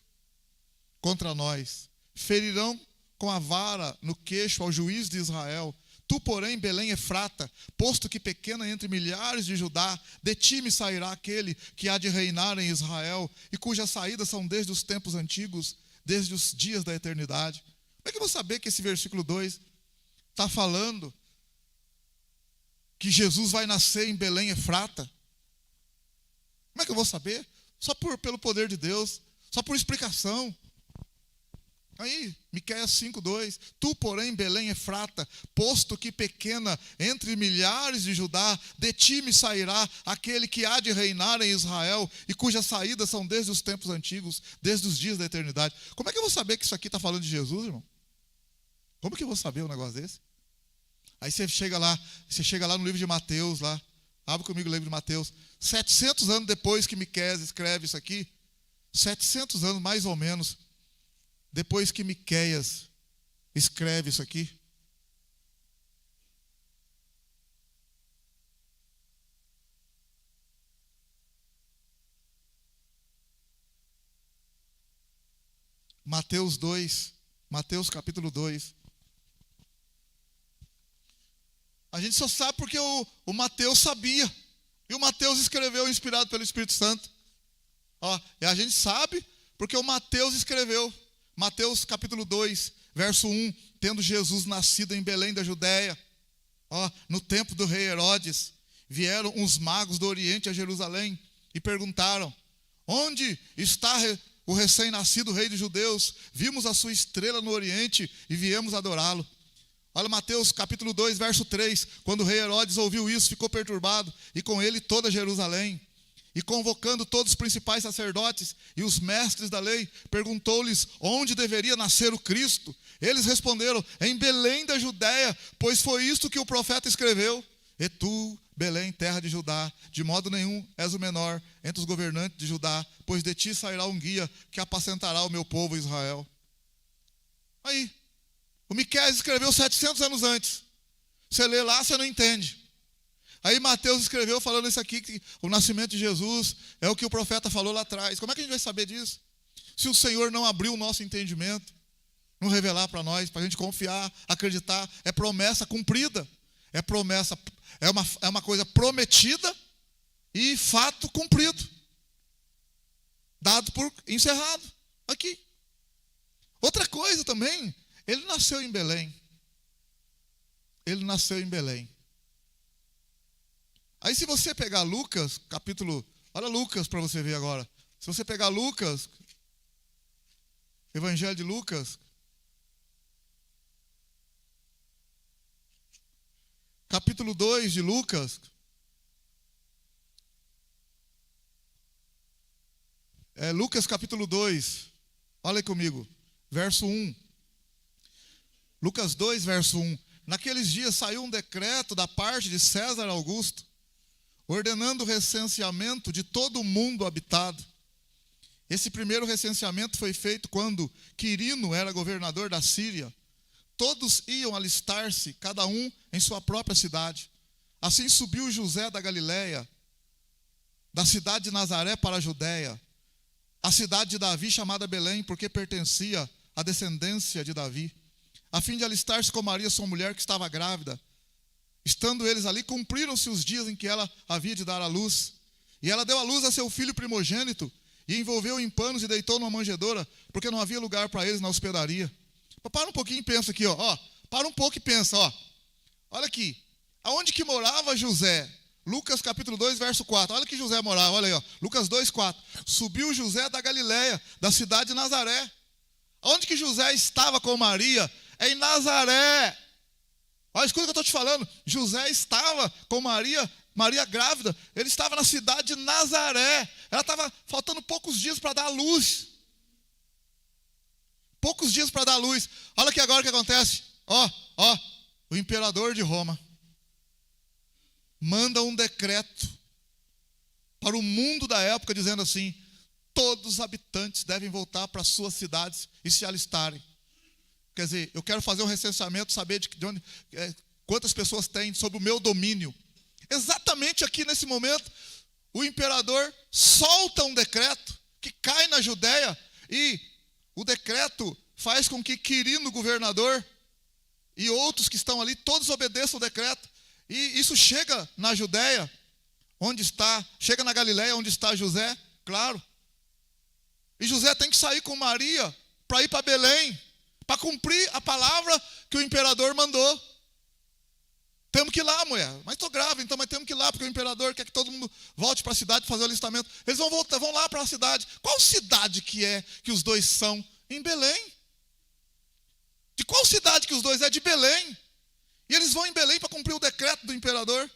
contra nós. Ferirão com a vara no queixo ao juiz de Israel. Tu, porém, Belém Efrata, posto que pequena entre milhares de Judá, de ti me sairá aquele que há de reinar em Israel, e cujas saídas são desde os tempos antigos, desde os dias da eternidade. Como é que eu vou saber que esse versículo 2 está falando que Jesus vai nascer em Belém Efrata? Como é que eu vou saber? Só pelo poder de Deus, só por explicação. Aí, Miqueias 5:2, tu, porém, Belém Efrata, posto que pequena entre milhares de Judá, de ti me sairá aquele que há de reinar em Israel, e cujas saídas são desde os tempos antigos, desde os dias da eternidade. Como é que eu vou saber que isso aqui está falando de Jesus, irmão? Como que eu vou saber um negócio desse? Aí você chega lá no livro de Mateus, lá, abre comigo o livro de Mateus, 700 anos depois que Miqueias escreve isso aqui, 700 anos mais ou menos, depois que Miqueias escreve isso aqui, Mateus capítulo 2. A gente só sabe porque o Mateus sabia. E o Mateus escreveu inspirado pelo Espírito Santo. E a gente sabe porque o Mateus escreveu. Mateus capítulo 2, verso 1. Tendo Jesus nascido em Belém da Judéia, no tempo do rei Herodes, vieram uns magos do Oriente a Jerusalém e perguntaram: onde está o recém-nascido rei dos judeus? Vimos a sua estrela no Oriente e viemos adorá-lo. Olha Mateus capítulo 2, verso 3. Quando o rei Herodes ouviu isso, ficou perturbado, e com ele toda Jerusalém. E convocando todos os principais sacerdotes e os mestres da lei, perguntou-lhes onde deveria nascer o Cristo. Eles responderam: em Belém da Judéia, pois foi isto que o profeta escreveu. E tu, Belém, terra de Judá, de modo nenhum és o menor entre os governantes de Judá, pois de ti sairá um guia que apacentará o meu povo Israel. Aí, o Miqueias escreveu 700 anos antes. Você lê lá, você não entende. Aí Mateus escreveu falando isso aqui, que o nascimento de Jesus é o que o profeta falou lá atrás. Como é que a gente vai saber disso? Se o Senhor não abriu o nosso entendimento, não revelar para nós, para a gente confiar, acreditar, é promessa cumprida. É promessa, é uma coisa prometida e fato cumprido. Dado por encerrado. Aqui. Outra coisa também, ele nasceu em Belém. Ele nasceu em Belém. Aí se você pegar Lucas, olha Lucas para você ver agora. Se você pegar Lucas, Evangelho de Lucas, capítulo 2 de Lucas, Lucas capítulo 2, olha aí comigo, verso 1. Lucas 2, verso 1. Naqueles dias saiu um decreto da parte de César Augusto, ordenando o recenseamento de todo o mundo habitado. Esse primeiro recenseamento foi feito quando Quirino era governador da Síria. Todos iam alistar-se, cada um em sua própria cidade. Assim subiu José da Galiléia, da cidade de Nazaré para a Judéia, a cidade de Davi chamada Belém, porque pertencia à descendência de Davi, a fim de alistar-se com Maria, sua mulher, que estava grávida. Estando eles ali, cumpriram-se os dias em que ela havia de dar à luz. E ela deu à luz a seu filho primogênito, e envolveu em panos e deitou numa manjedoura, porque não havia lugar para eles na hospedaria. Para um pouquinho e pensa aqui, para um pouco e pensa, olha aqui. Aonde que morava José? Lucas capítulo 2, verso 4. Olha que José morava, olha aí, ó. Lucas 2, 4. Subiu José da Galileia, da cidade de Nazaré. Onde que José estava com Maria? É em Nazaré. Olha, escuta o que eu estou te falando. José estava com Maria, Maria grávida. Ele estava na cidade de Nazaré. Ela estava faltando poucos dias para dar a luz. Poucos dias para dar a luz. Olha aqui agora o que acontece. O imperador de Roma manda um decreto para o mundo da época, dizendo assim: todos os habitantes devem voltar para suas cidades e se alistarem. Quer dizer, eu quero fazer um recenseamento, saber de onde, quantas pessoas tem sob o meu domínio. Exatamente aqui nesse momento, o imperador solta um decreto que cai na Judéia, e o decreto faz com que Quirino, governador, e outros que estão ali, todos obedeçam o decreto. E isso chega na Judéia, chega na Galileia, onde está José, claro. E José tem que sair com Maria para ir para Belém, para cumprir a palavra que o imperador mandou. Temos que ir lá, mulher. Mas estou grávida, então, mas temos que ir lá, porque o imperador quer que todo mundo volte para a cidade fazer o alistamento. Eles vão lá para a cidade. Qual cidade que é que os dois são? Em Belém. De qual cidade que os dois é? De Belém. E eles vão em Belém para cumprir o decreto do imperador.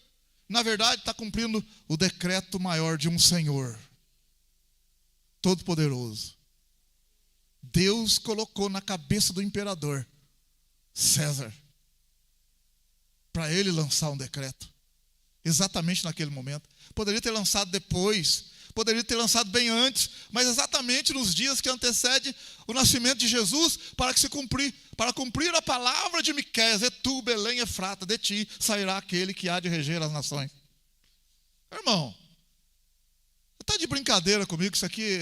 Na verdade, está cumprindo o decreto maior de um Senhor Todo-Poderoso. Deus colocou na cabeça do imperador César para ele lançar um decreto. Exatamente naquele momento. Poderia ter lançado depois, poderia ter lançado bem antes, mas exatamente nos dias que antecedem o nascimento de Jesus, para cumprir a palavra de Miqueias: e tu, Belém Efrata, de ti sairá aquele que há de reger as nações. Irmão, está de brincadeira comigo? Isso aqui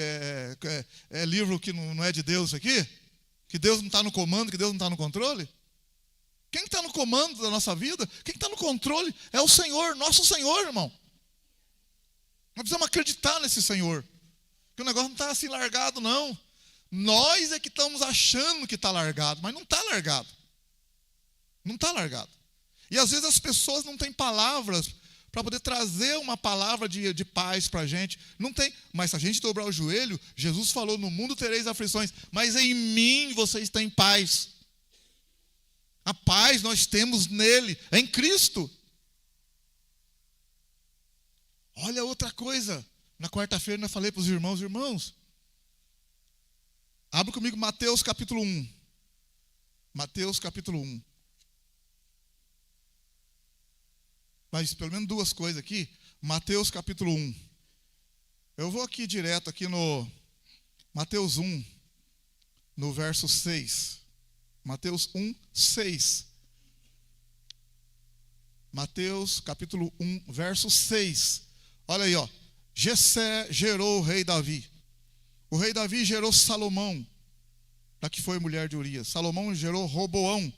é livro que não é de Deus, isso aqui? Que Deus não está no comando, que Deus não está no controle? Quem está no comando da nossa vida, quem está no controle é o Senhor, nosso Senhor, irmão. Nós precisamos acreditar nesse Senhor, que o negócio não está assim largado, não. Nós é que estamos achando que está largado, mas não está largado. Não está largado. E às vezes as pessoas não têm palavras para poder trazer uma palavra de paz para a gente. Não tem, mas se a gente dobrar o joelho, Jesus falou: no mundo tereis aflições, mas em mim vocês têm paz. A paz nós temos nele, em Cristo. Olha outra coisa. Na quarta-feira eu falei para os irmãos, abre comigo Mateus capítulo 1. Mateus capítulo 1. Mas pelo menos duas coisas aqui. Mateus capítulo 1. Eu vou aqui direto aqui no Mateus 1, no verso 6. Mateus 1, 6. Mateus capítulo 1, verso 6. Olha aí, ó. Jessé gerou o rei Davi. O rei Davi gerou Salomão, da que foi mulher de Urias. Salomão gerou Roboão.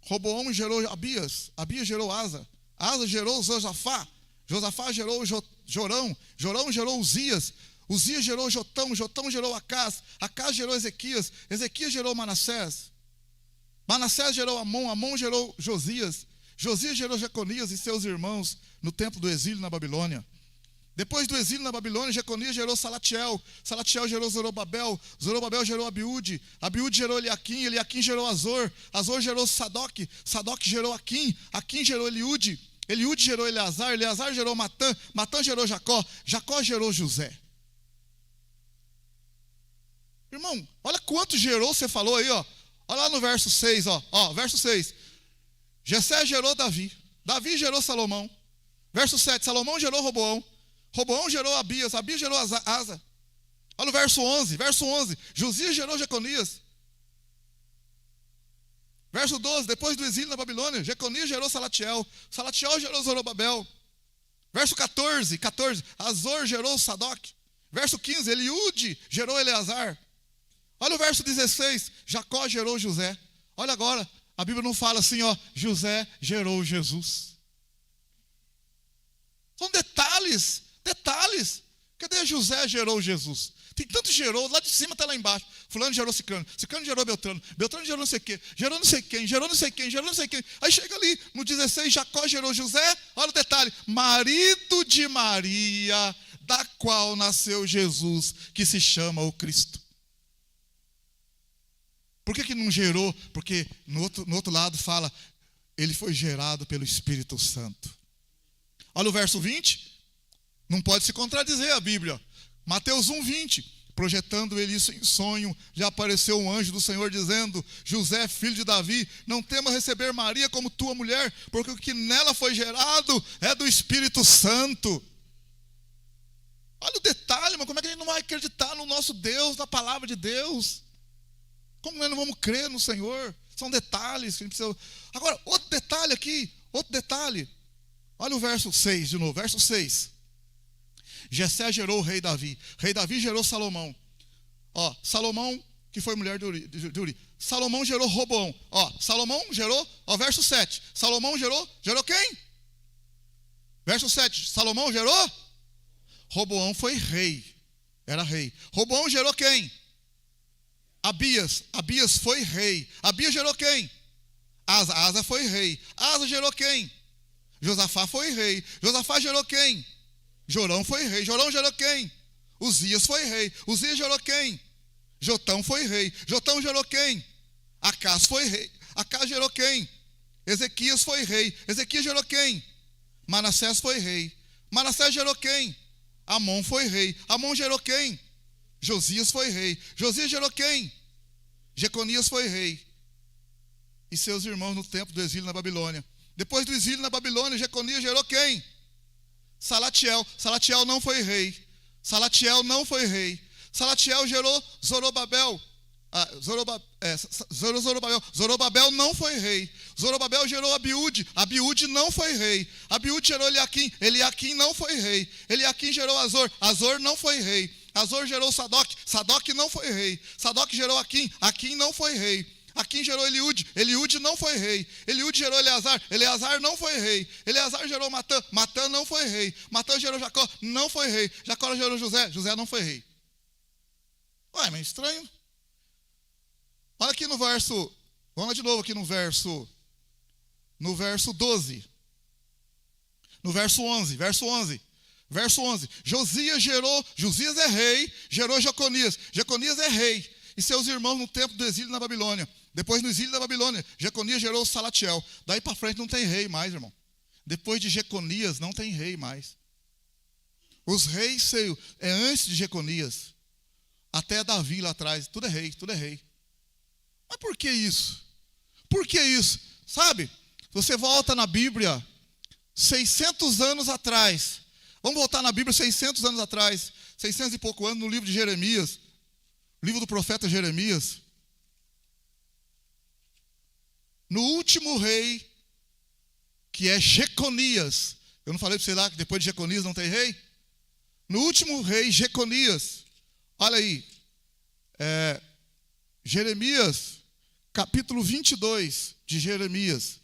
Roboão gerou Abias. Abias gerou Asa. Asa gerou Josafá. Josafá gerou Jorão. Jorão gerou Uzias. Uzias gerou Jotão. Jotão gerou Acás. Acás gerou Ezequias. Ezequias gerou Manassés. Manassés gerou Amon. Amon gerou Josias. Josias gerou Jeconias e seus irmãos no tempo do exílio na Babilônia. Depois do exílio na Babilônia, Jeconias gerou Salatiel. Salatiel gerou Zorobabel. Zorobabel gerou Abiúde. Abiúde gerou Eliaquim. Eliaquim gerou Azor. Azor gerou Sadoc. Sadoc gerou Aquim. Aquim gerou Eliúde. Eliúde gerou Eleazar. Eleazar gerou Matã. Matã gerou Jacó. Jacó gerou José. Irmão, olha quanto gerou, você falou aí, ó. Olha lá no verso 6, ó. Verso 6. Jessé gerou Davi. Davi gerou Salomão. Verso 7. Salomão gerou Roboão. Roboão gerou Abias. Abias gerou Asa. Olha o verso 11. Verso 11. Josias gerou Jeconias. Verso 12. Depois do exílio na Babilônia, Jeconias gerou Salatiel. Salatiel gerou Zorobabel. Verso 14. Azor gerou Sadoc. Verso 15. Eliúde gerou Eleazar. Olha o verso 16. Jacó gerou José. Olha agora. A Bíblia não fala assim, ó. José gerou Jesus. São detalhes Cadê José gerou Jesus? Tem tanto gerou, lá de cima até lá embaixo. Fulano gerou Cicrano, Cicrano gerou Beltrano, Beltrano gerou não sei o quê, gerou não sei quem, gerou não sei quem, gerou não sei quem. Aí chega ali, no 16, Jacó gerou José, olha o detalhe, marido de Maria, da qual nasceu Jesus, que se chama o Cristo. Por que não gerou? Porque no outro lado fala, ele foi gerado pelo Espírito Santo. Olha o verso 20, não pode se contradizer a Bíblia. Mateus 1:20, projetando ele isso em sonho, já apareceu um anjo do Senhor dizendo, José, filho de Davi, não temas receber Maria como tua mulher, porque o que nela foi gerado é do Espírito Santo. Olha o detalhe, mas como é que a gente não vai acreditar no nosso Deus, na palavra de Deus? Como nós não vamos crer no Senhor? São detalhes que a gente precisa... Agora, outro detalhe aqui, outro detalhe. Olha o verso 6 de novo, verso 6. Jessé gerou o rei Davi gerou Salomão. Ó, Salomão, que foi mulher de Uri. Salomão gerou Roboão. Ó, Salomão gerou, ó, verso 7. Salomão gerou quem? Verso 7. Salomão gerou? Roboão foi rei. Era rei. Roboão gerou quem? Abias. Abias foi rei. Abias gerou quem? Asa. Asa foi rei. Asa gerou quem? Josafá foi rei. Josafá gerou quem? Jorão foi rei. Jorão gerou quem? Uzias foi rei. Uzias gerou quem? Jotão foi rei. Jotão gerou quem? Acás foi rei. Acás gerou quem? Ezequias foi rei. Ezequias gerou quem? Manassés foi rei. Manassés gerou quem? Amon foi rei. Amon gerou quem? Josias foi rei. Josias gerou quem? Jeconias foi rei. E seus irmãos no tempo do exílio na Babilônia. Depois do exílio na Babilônia, Jeconias gerou quem? Salatiel. Salatiel não foi rei. Salatiel não foi rei. Salatiel gerou Zorobabel. Zorobabel não foi rei. Zorobabel gerou Abiúde. Abiúde não foi rei. Abiúde gerou Eliaquim. Eliaquim não foi rei. Eliaquim gerou Azor. Azor não foi rei. Azor gerou Sadoc. Sadoc não foi rei. Sadoc gerou Aquim. Aquim não foi rei. Aquim gerou Eliúde. Eliúde não foi rei. Eliúde gerou Eleazar. Eleazar não foi rei. Eleazar gerou Matã. Matã não foi rei. Matã gerou Jacó. Não foi rei. Jacó gerou José. José não foi rei. Ué, mas estranho. Olha aqui no verso. Vamos lá de novo aqui no verso 12. No verso 11. Verso 11. Verso 11. Josias é rei. Gerou Jeconias. Jeconias é rei. E seus irmãos no tempo do exílio na Babilônia. Depois do exílio da Babilônia, Jeconias gerou Salatiel. Daí para frente não tem rei mais, irmão. Depois de Jeconias não tem rei mais. Os reis é antes de Jeconias. Até Davi lá atrás. Tudo é rei, tudo é rei. Mas por que isso? Por que isso? Sabe, você volta na Bíblia 600 anos atrás. Vamos voltar na Bíblia 600 anos atrás. 600 e pouco anos no livro de Jeremias. Livro do profeta Jeremias. No último rei, que é Jeconias. Eu não falei para você lá que depois de Jeconias não tem rei? No último rei, Jeconias. Olha aí. Jeremias, capítulo 22 de Jeremias.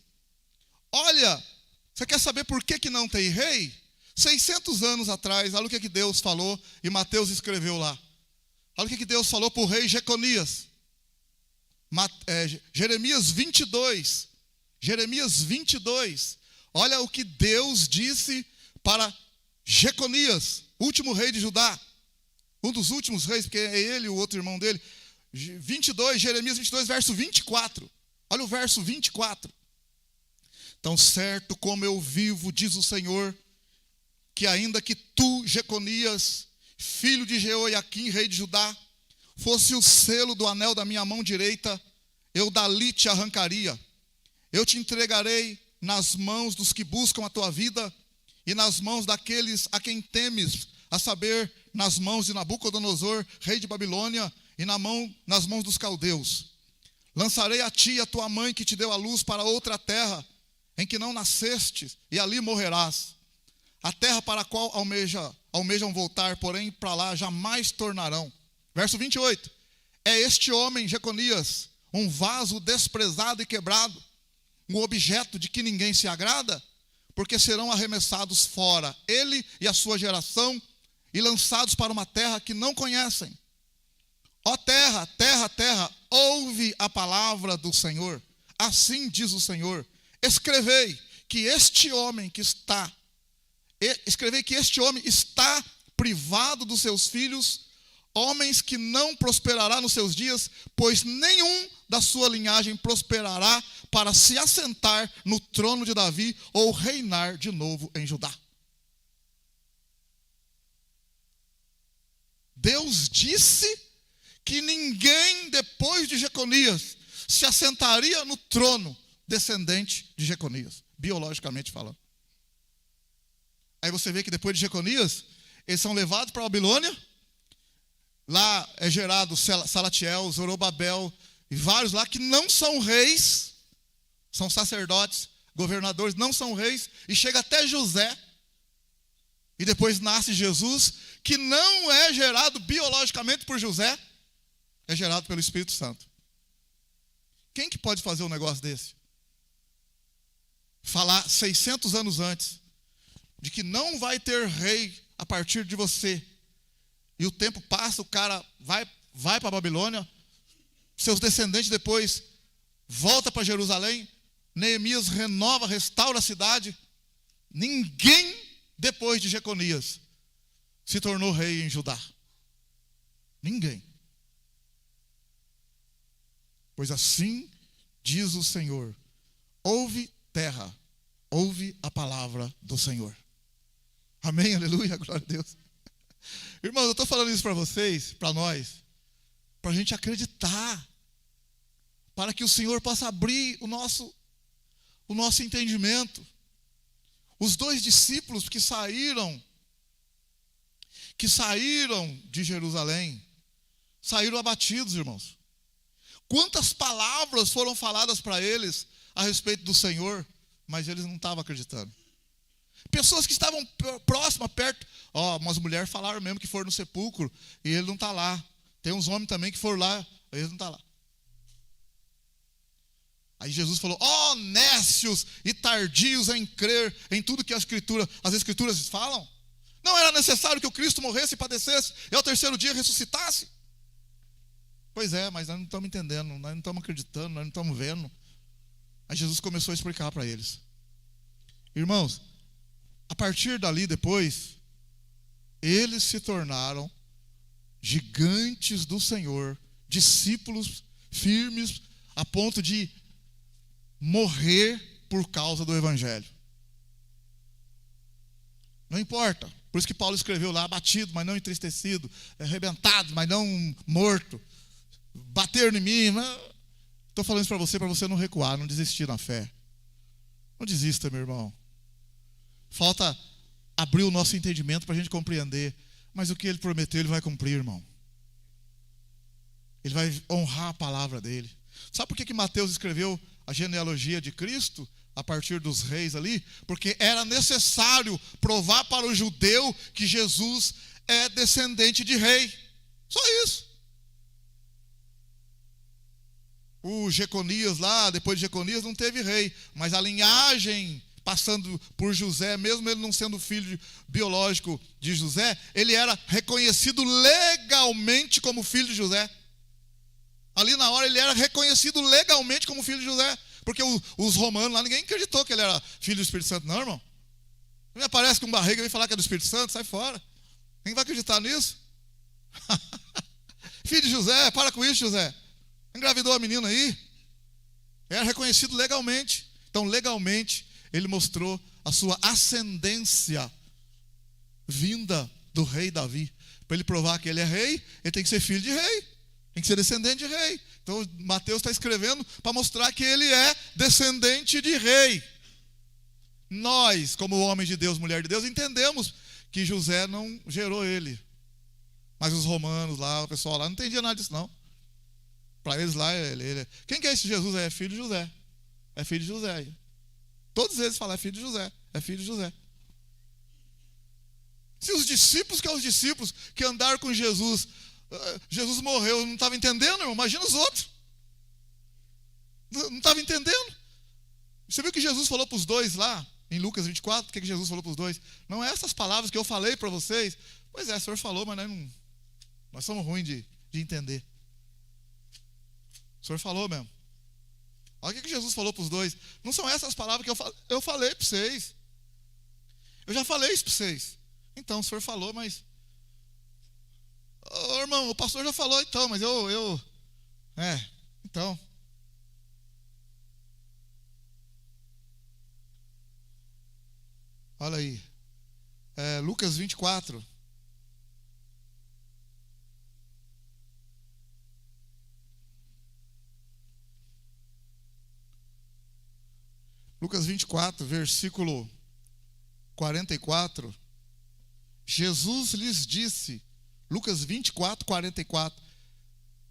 Olha, você quer saber por que não tem rei? 600 anos atrás, olha o que Deus falou e Mateus escreveu lá. Olha o que Deus falou para o rei Jeconias. Jeremias 22. Jeremias 22. Olha o que Deus disse para Jeconias, último rei de Judá. Um dos últimos reis, porque é ele e o outro irmão dele. 22, Jeremias 22, verso 24. Olha o verso 24. Tão certo como eu vivo, diz o Senhor, que ainda que tu, Jeconias, filho de Jeoiaquim, rei de Judá, fosse o selo do anel da minha mão direita, eu dali te arrancaria. Eu te entregarei nas mãos dos que buscam a tua vida e nas mãos daqueles a quem temes, a saber, nas mãos de Nabucodonosor, rei de Babilônia, e nas mãos dos caldeus. Lançarei a ti e a tua mãe que te deu a luz para outra terra, em que não nasceste, e ali morrerás. A terra para a qual almejam voltar, porém para lá jamais tornarão. Verso 28. É este homem, Jeconias, um vaso desprezado e quebrado, um objeto de que ninguém se agrada, porque serão arremessados fora, ele e a sua geração, e lançados para uma terra que não conhecem. Ó terra, terra, terra, ouve a palavra do Senhor. Assim diz o Senhor: escrevei que este homem está privado dos seus filhos, homens que não prosperará nos seus dias, pois nenhum da sua linhagem prosperará para se assentar no trono de Davi ou reinar de novo em Judá. Deus disse que ninguém depois de Jeconias se assentaria no trono descendente de Jeconias, biologicamente falando. Aí você vê que depois de Jeconias, eles são levados para a Babilônia. Lá é gerado Salatiel, Zorobabel e vários lá que não são reis, são sacerdotes, governadores, não são reis, e chega até José. E depois nasce Jesus, que não é gerado biologicamente por José, é gerado pelo Espírito Santo. Quem que pode fazer um negócio desse? Falar 600 anos antes de que não vai ter rei a partir de você. E o tempo passa, o cara vai para a Babilônia, seus descendentes depois voltam para Jerusalém, Neemias renova, restaura a cidade. Ninguém depois de Jeconias se tornou rei em Judá. Ninguém. Pois assim diz o Senhor: ouve terra, ouve a palavra do Senhor. Amém, aleluia, glória a Deus. Irmãos, eu estou falando isso para vocês, para nós, para a gente acreditar, para que o Senhor possa abrir o nosso entendimento. Os 2 discípulos que saíram de Jerusalém, saíram abatidos, irmãos. Quantas palavras foram faladas para eles a respeito do Senhor, mas eles não estavam acreditando. Pessoas que estavam próximas, perto. Umas mulheres falaram mesmo que foram no sepulcro e ele não está lá. Tem uns homens também que foram lá, eles não estão lá. Aí Jesus falou: nécios e tardios em crer em tudo que as Escrituras falam. Não era necessário que o Cristo morresse e padecesse e ao 3º dia ressuscitasse? Pois é, mas nós não estamos entendendo, nós não estamos acreditando, nós não estamos vendo. Aí Jesus começou a explicar para eles. Irmãos, a partir dali depois, eles se tornaram gigantes do Senhor, discípulos firmes, a ponto de morrer por causa do Evangelho. Não importa. Por isso que Paulo escreveu lá: abatido, mas não entristecido, arrebentado, mas não morto. Bateram em mim. Estou falando isso para você não recuar, não desistir na fé. Não desista, meu irmão. Falta abrir o nosso entendimento para a gente compreender. Mas o que ele prometeu, ele vai cumprir, irmão. Ele vai honrar a palavra dele. Sabe por que Mateus escreveu a genealogia de Cristo a partir dos reis ali? Porque era necessário provar para o judeu que Jesus é descendente de rei. Só isso. O Jeconias lá, depois de Jeconias, não teve rei, mas a linhagem passando por José, mesmo ele não sendo filho biológico de José, ele era reconhecido legalmente como filho de José. Ali na hora ele era reconhecido legalmente como filho de José, porque os romanos lá, ninguém acreditou que ele era filho do Espírito Santo, não, irmão. Me aparece com barriga e vem falar que é do Espírito Santo, sai fora. Quem vai acreditar nisso? Filho de José, para com isso, José. Engravidou a menina aí. Era reconhecido legalmente. Então, legalmente, ele mostrou a sua ascendência vinda do rei Davi. Para ele provar que ele é rei, ele tem que ser filho de rei. Tem que ser descendente de rei. Então, Mateus está escrevendo para mostrar que ele é descendente de rei. Nós, como homens de Deus, mulher de Deus, entendemos que José não gerou ele. Mas os romanos lá, o pessoal lá, não entendia nada disso, não. Para eles lá, ele. Quem que é esse Jesus? É filho de José. É filho de José. Todos eles falam: é filho de José. É filho de José. Se os discípulos, que são os discípulos que andaram com Jesus, Jesus morreu, não estava entendendo, irmão? Imagina os outros. Não estava entendendo. Você viu que Jesus falou para os dois lá? em Lucas 24, o que Jesus falou para os dois? Não é essas palavras que eu falei para vocês? Pois é, o Senhor falou, mas nós somos ruins de entender. O Senhor falou mesmo. Olha o que Jesus falou para os dois. Não são essas palavras que eu falei para vocês. Eu já falei isso para vocês. Então, o Senhor falou, mas... Ô, irmão, o pastor já falou então, mas então... Olha aí. Lucas 24. Lucas 24, versículo 44. Jesus lhes disse, Lucas 24, 44.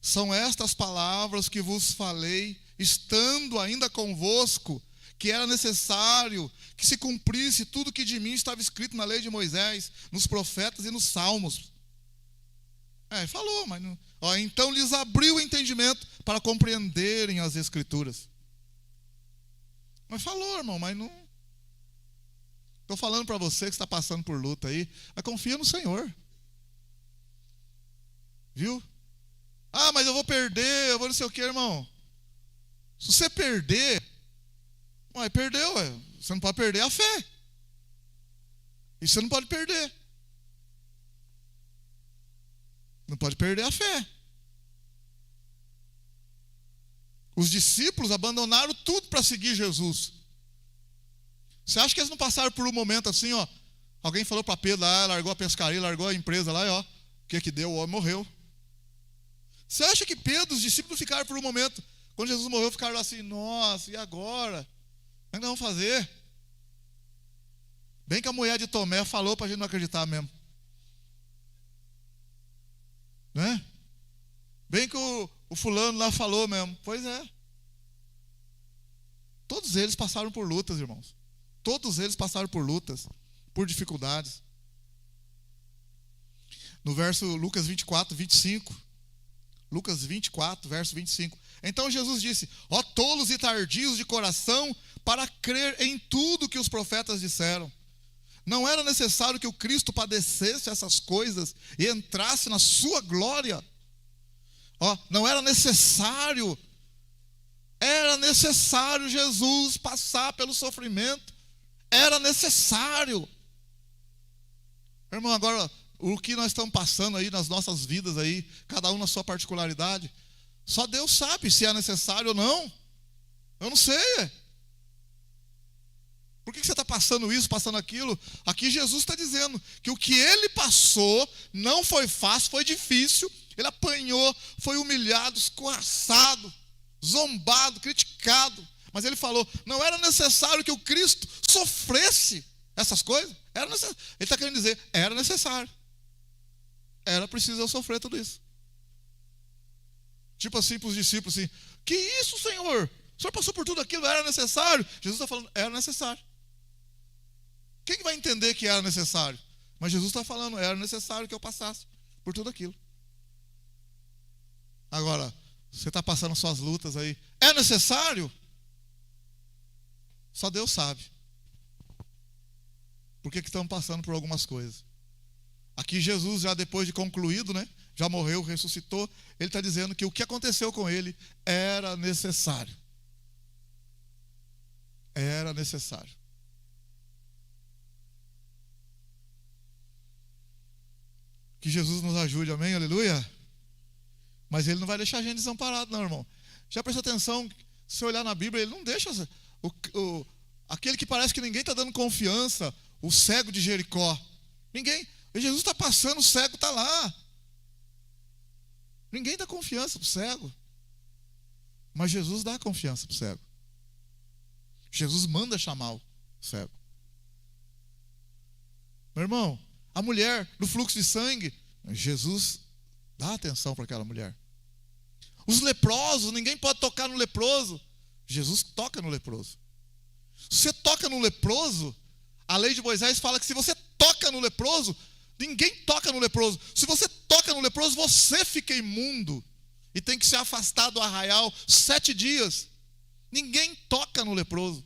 São estas palavras que vos falei, estando ainda convosco, que era necessário que se cumprisse tudo que de mim estava escrito na lei de Moisés, nos profetas e nos salmos. Falou, mas não... então lhes abriu o entendimento para compreenderem as Escrituras. Mas falou, irmão, mas não... Estou falando para você que está passando por luta aí, mas confia no Senhor. Viu? Mas eu vou perder, eu vou não sei o que, irmão. Se você perder... perdeu, você não pode perder a fé. Isso você não pode perder. Não pode perder a fé. Os discípulos abandonaram tudo para seguir Jesus. Você acha que eles não passaram por um momento assim, alguém falou para Pedro lá, largou a pescaria, largou a empresa lá, o que deu? O homem morreu. Você acha que Pedro, os discípulos ficaram por um momento, quando Jesus morreu, ficaram assim, nossa, e agora? Como é que nós vamos fazer? Bem que a mulher de Tomé falou para a gente não acreditar mesmo. Né? Bem que o fulano lá falou mesmo. Pois é. Todos eles passaram por lutas, irmãos. Todos eles passaram por lutas, por dificuldades. No verso Lucas 24, 25. Lucas 24, verso 25. Então Jesus disse, tolos e tardios de coração, para crer em tudo que os profetas disseram. Não era necessário que o Cristo padecesse essas coisas e entrasse na sua glória. Não era necessário. Era necessário Jesus passar pelo sofrimento. Era necessário. Irmão, agora, o que nós estamos passando aí nas nossas vidas aí, cada um na sua particularidade, só Deus sabe se é necessário ou não. Eu não sei. Por que você está passando isso, passando aquilo? Aqui Jesus está dizendo que o que ele passou não foi fácil, foi difícil. Ele apanhou, foi humilhado, escorraçado, zombado, criticado. Mas ele falou, não era necessário que o Cristo sofresse essas coisas. Ele está querendo dizer, era necessário. Era preciso eu sofrer tudo isso. Tipo assim para os discípulos assim, que isso, Senhor? O Senhor passou por tudo aquilo, era necessário? Jesus está falando, era necessário. Quem vai entender que era necessário? Mas Jesus está falando, era necessário que eu passasse por tudo aquilo. Agora, você está passando suas lutas aí, é necessário? Só Deus sabe. Por que estamos passando por algumas coisas? Aqui Jesus, já depois de concluído, já morreu, ressuscitou, ele está dizendo que o que aconteceu com ele era necessário. Era necessário. Que Jesus nos ajude, amém? Aleluia? Mas ele não vai deixar a gente desamparado, não, irmão. Já prestou atenção, se você olhar na Bíblia, ele não deixa aquele que parece que ninguém está dando confiança, o cego de Jericó. Ninguém. Jesus está passando, o cego está lá. Ninguém dá confiança para o cego. Mas Jesus dá confiança para o cego. Jesus manda chamar o cego. Meu irmão, a mulher do fluxo de sangue, Jesus dá atenção para aquela mulher. Os leprosos, ninguém pode tocar no leproso. Jesus toca no leproso. Se você toca no leproso, a lei de Moisés fala que se você toca no leproso, ninguém toca no leproso. Se você toca no leproso, você fica imundo e tem que ser afastado do arraial 7 dias. Ninguém toca no leproso.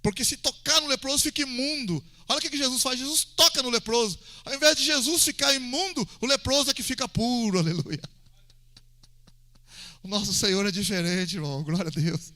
Porque se tocar no leproso, fica imundo. Olha o que Jesus faz. Jesus toca no leproso. Ao invés de Jesus ficar imundo, o leproso é que fica puro. Aleluia. O nosso Senhor é diferente, irmão. Glória a Deus.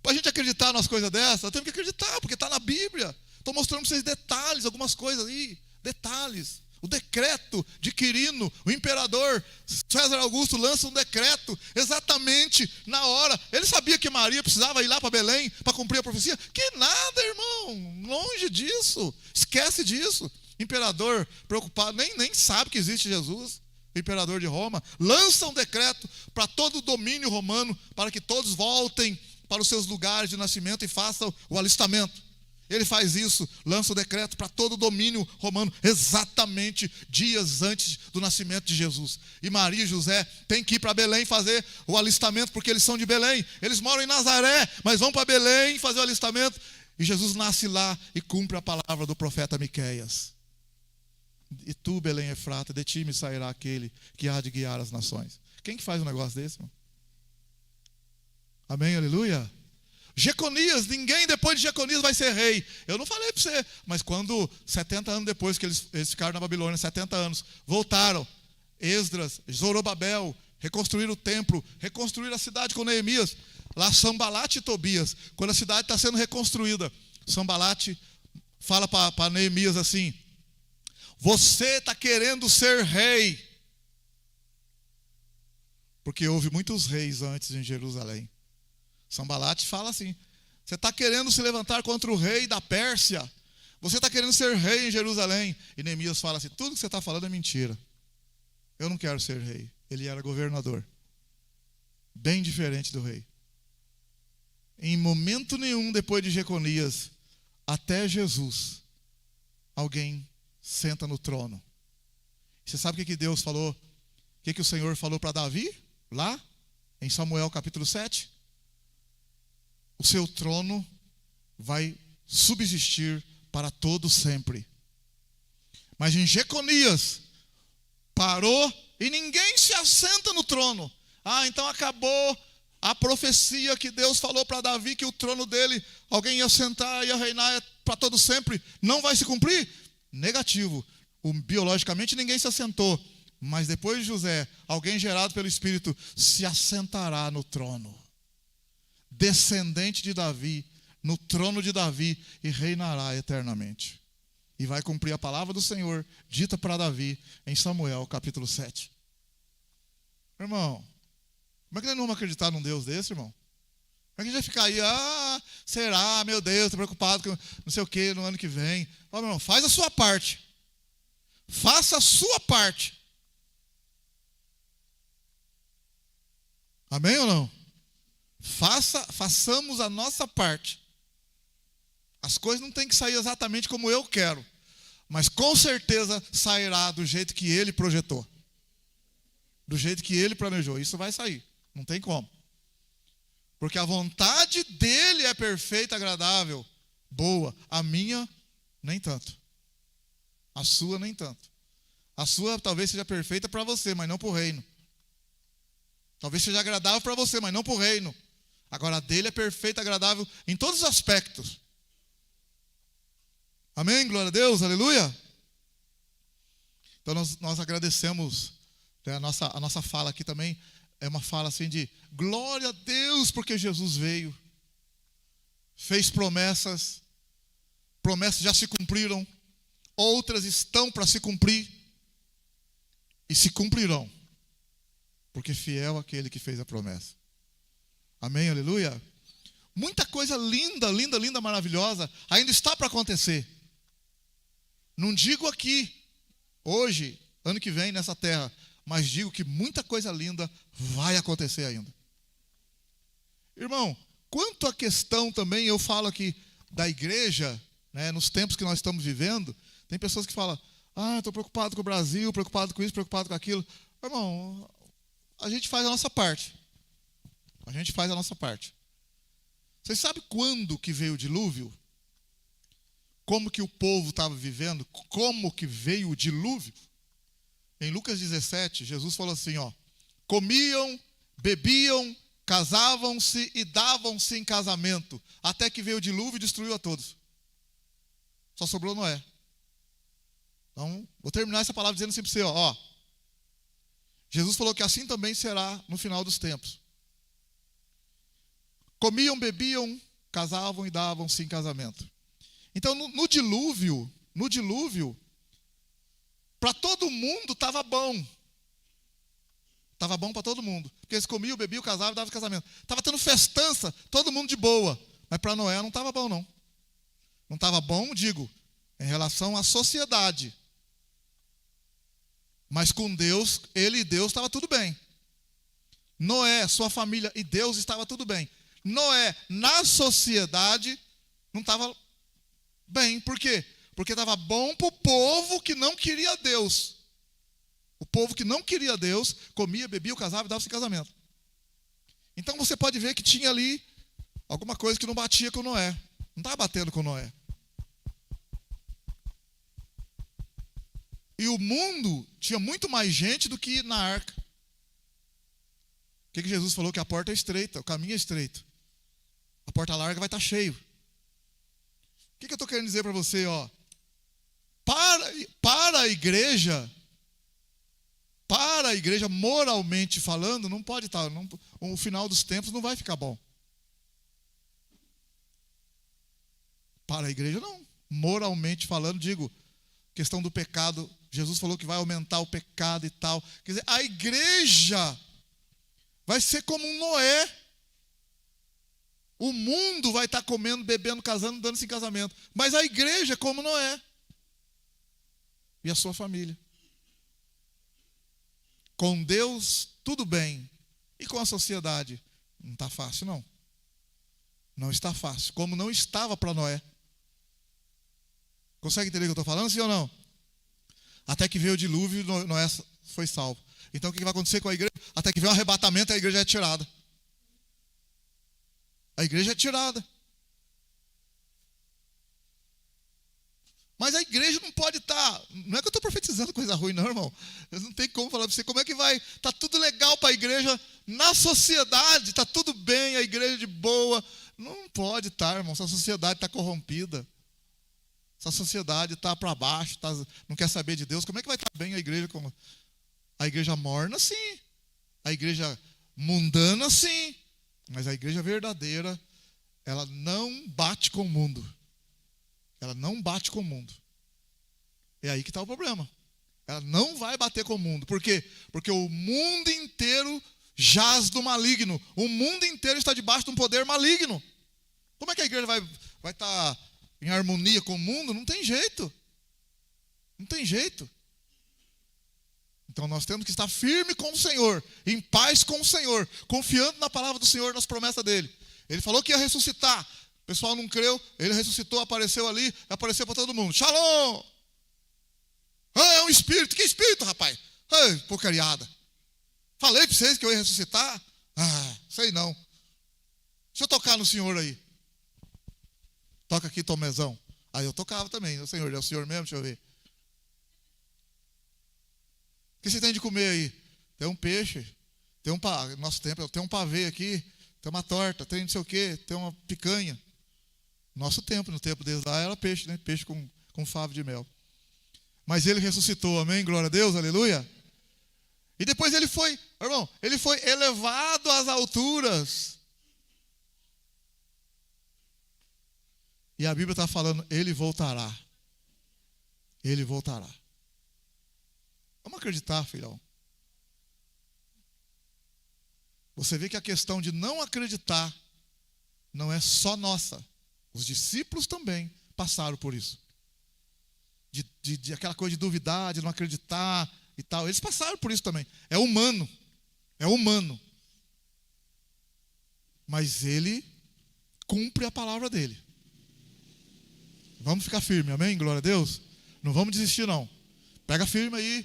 Para a gente acreditar nas coisas dessas, temos que acreditar, porque está na Bíblia. Estou mostrando para vocês detalhes, algumas coisas aí. Detalhes. O decreto de Quirino, o imperador César Augusto lança um decreto exatamente na hora. Ele sabia que Maria precisava ir lá para Belém para cumprir a profecia? Que nada, irmão. Longe disso. Esquece disso. Imperador preocupado, nem sabe que existe Jesus. O imperador de Roma lança um decreto para todo o domínio romano, para que todos voltem para os seus lugares de nascimento e façam o alistamento. Ele faz isso, lança o decreto para todo o domínio romano, exatamente dias antes do nascimento de Jesus. E Maria e José têm que ir para Belém fazer o alistamento, porque eles são de Belém. Eles moram em Nazaré, mas vão para Belém fazer o alistamento. E Jesus nasce lá e cumpre a palavra do profeta Miqueias. E tu, Belém Efrata, de ti me sairá aquele que há de guiar as nações. Quem que faz um negócio desse, irmão? Amém, aleluia? Jeconias, ninguém depois de Jeconias vai ser rei. Eu não falei para você, mas quando 70 anos depois que eles ficaram na Babilônia, 70 anos, voltaram, Esdras, Zorobabel, reconstruíram o templo, reconstruíram a cidade com Neemias. Lá Sambalate e Tobias, quando a cidade está sendo reconstruída, Sambalate fala para Neemias assim: você está querendo ser rei, porque houve muitos reis antes em Jerusalém. Sambalate fala assim: você está querendo se levantar contra o rei da Pérsia, você está querendo ser rei em Jerusalém. E Neemias fala assim: tudo que você está falando é mentira, eu não quero ser rei. Ele era governador, bem diferente do rei. Em momento nenhum depois de Jeconias, até Jesus, alguém senta no trono. Você sabe o que Deus falou? O que o Senhor falou para Davi? Lá em Samuel capítulo 7. O seu trono vai subsistir para todo sempre. Mas em Jeconias parou e ninguém se assenta no trono. Então acabou a profecia que Deus falou para Davi, que o trono dele, alguém ia sentar, ia reinar para todo sempre. Não vai se cumprir? Negativo. Biologicamente ninguém se assentou. Mas depois de José, alguém gerado pelo Espírito se assentará no trono. Descendente de Davi, no trono de Davi, e reinará eternamente. E vai cumprir a palavra do Senhor, dita para Davi, em Samuel, capítulo 7. Irmão, como é que nós não vamos acreditar num Deus desse, irmão? Como é que a gente vai ficar aí, será, meu Deus, estou preocupado com não sei o que no ano que vem. Meu irmão, faz a sua parte. Faça a sua parte. Amém ou não? Façamos a nossa parte. As coisas não têm que sair exatamente como eu quero, mas com certeza sairá do jeito que Ele projetou, do jeito que Ele planejou. Isso vai sair, não tem como, porque a vontade dEle é perfeita, agradável, boa. A minha nem tanto, a sua nem tanto. A sua talvez seja perfeita para você, mas não para o reino. Talvez seja agradável para você, mas não para o reino. Agora a dele é perfeita, agradável em todos os aspectos. Amém? Glória a Deus, aleluia. Então nós agradecemos, né, a nossa fala aqui também é uma fala assim de glória a Deus, porque Jesus veio, fez promessas já se cumpriram, outras estão para se cumprir e se cumprirão, porque fiel aquele que fez a promessa. Amém, aleluia. Muita coisa linda, linda, linda, maravilhosa ainda está para acontecer. Não digo aqui, hoje, ano que vem, nessa terra, mas digo que muita coisa linda vai acontecer ainda. Irmão, quanto à questão também, eu falo aqui da igreja, né, nos tempos que nós estamos vivendo, tem pessoas que falam: estou preocupado com o Brasil, preocupado com isso, preocupado com aquilo. Irmão, a gente faz a nossa parte. A gente faz a nossa parte. Vocês sabem quando que veio o dilúvio? Como que o povo estava vivendo? Como que veio o dilúvio? Em Lucas 17, Jesus falou assim, comiam, bebiam casavam-se e davam-se em casamento, até que veio o dilúvio e destruiu a todos. Só sobrou Noé. Então, vou terminar essa palavra dizendo assim para você, ó. Jesus falou que assim também será no final dos tempos. Comiam, bebiam, casavam e davam-se em casamento. Então, no dilúvio, para todo mundo estava bom. Estava bom para todo mundo. Porque eles comiam, bebiam, casavam e davam casamento. Estava tendo festança, todo mundo de boa. Mas para Noé não estava bom, não. Não estava bom, digo, em relação à sociedade. Mas com Deus, ele e Deus estava tudo bem. Noé, sua família e Deus estava tudo bem. Noé, na sociedade, não estava bem. Por quê? Porque estava bom para o povo que não queria Deus. O povo que não queria Deus, comia, bebia, casava e dava-se em casamento. Então você pode ver que tinha ali alguma coisa que não batia com Noé. Não estava batendo com Noé. E o mundo tinha muito mais gente do que na arca. O que Jesus falou? Que a porta é estreita, o caminho é estreito. A porta larga vai estar cheio. O que eu estou querendo dizer para você? Ó? Para a igreja, moralmente falando, não pode estar. O final dos tempos não vai ficar bom. Para a igreja, não. Moralmente falando, digo, questão do pecado, Jesus falou que vai aumentar o pecado e tal. Quer dizer, a igreja vai ser como um Noé. O mundo vai estar comendo, bebendo, casando, dando-se em casamento. Mas a igreja é como Noé. E a sua família. Com Deus, tudo bem. E com a sociedade? Não está fácil, não. Não está fácil. Como não estava para Noé. Consegue entender o que eu estou falando, sim ou não? Até que veio o dilúvio e Noé foi salvo. Então o que vai acontecer com a igreja? Até que veio o arrebatamento e a igreja é tirada. A igreja é tirada. Mas a igreja não pode estar... Não é que eu estou profetizando coisa ruim, não, irmão. Eu não tenho como falar para você. Como é que vai... Está tudo legal para a igreja na sociedade. Está tudo bem, a igreja de boa. Não pode estar, irmão. Se a sociedade está corrompida. Se a sociedade está para baixo, não quer saber de Deus, como é que vai estar bem a igreja? A igreja morna, sim. A igreja mundana, sim. Mas a igreja verdadeira, ela não bate com o mundo. Ela não bate com o mundo. É aí que está o problema. Ela não vai bater com o mundo. Por quê? Porque o mundo inteiro jaz do maligno. O mundo inteiro está debaixo de um poder maligno. Como é que a igreja vai estar em harmonia com o mundo? Não tem jeito. Não tem jeito. Então nós temos que estar firme com o Senhor, em paz com o Senhor, confiando na palavra do Senhor, nas promessas dele. Ele falou que ia ressuscitar. O pessoal não creu, ele ressuscitou, apareceu ali, apareceu para todo mundo. Shalom! Ah, é um espírito. Que espírito, rapaz? Ah, porcariada. Falei para vocês que eu ia ressuscitar? Ah, sei não. Deixa eu tocar no senhor aí. Toca aqui, Tomezão. Aí eu tocava também. O senhor, é o senhor mesmo? Deixa eu ver. O que você tem de comer aí? Tem um peixe. Nosso tempo, tem um pavê aqui. Tem uma torta, tem não sei o quê. Tem uma picanha. Nosso tempo, no tempo deles lá, era peixe, né? Peixe com favo de mel. Mas ele ressuscitou, amém? Glória a Deus, aleluia. E depois ele foi, irmão, ele foi elevado às alturas. E a Bíblia está falando, ele voltará. Ele voltará. Vamos acreditar, filhão. Você vê que a questão de não acreditar não é só nossa. Os discípulos também passaram por isso. De aquela coisa de duvidar, de não acreditar e tal. Eles passaram por isso também. É humano. É humano. Mas ele cumpre a palavra dele. Vamos ficar firme, amém? Glória a Deus. Não vamos desistir, não. Pega firme aí,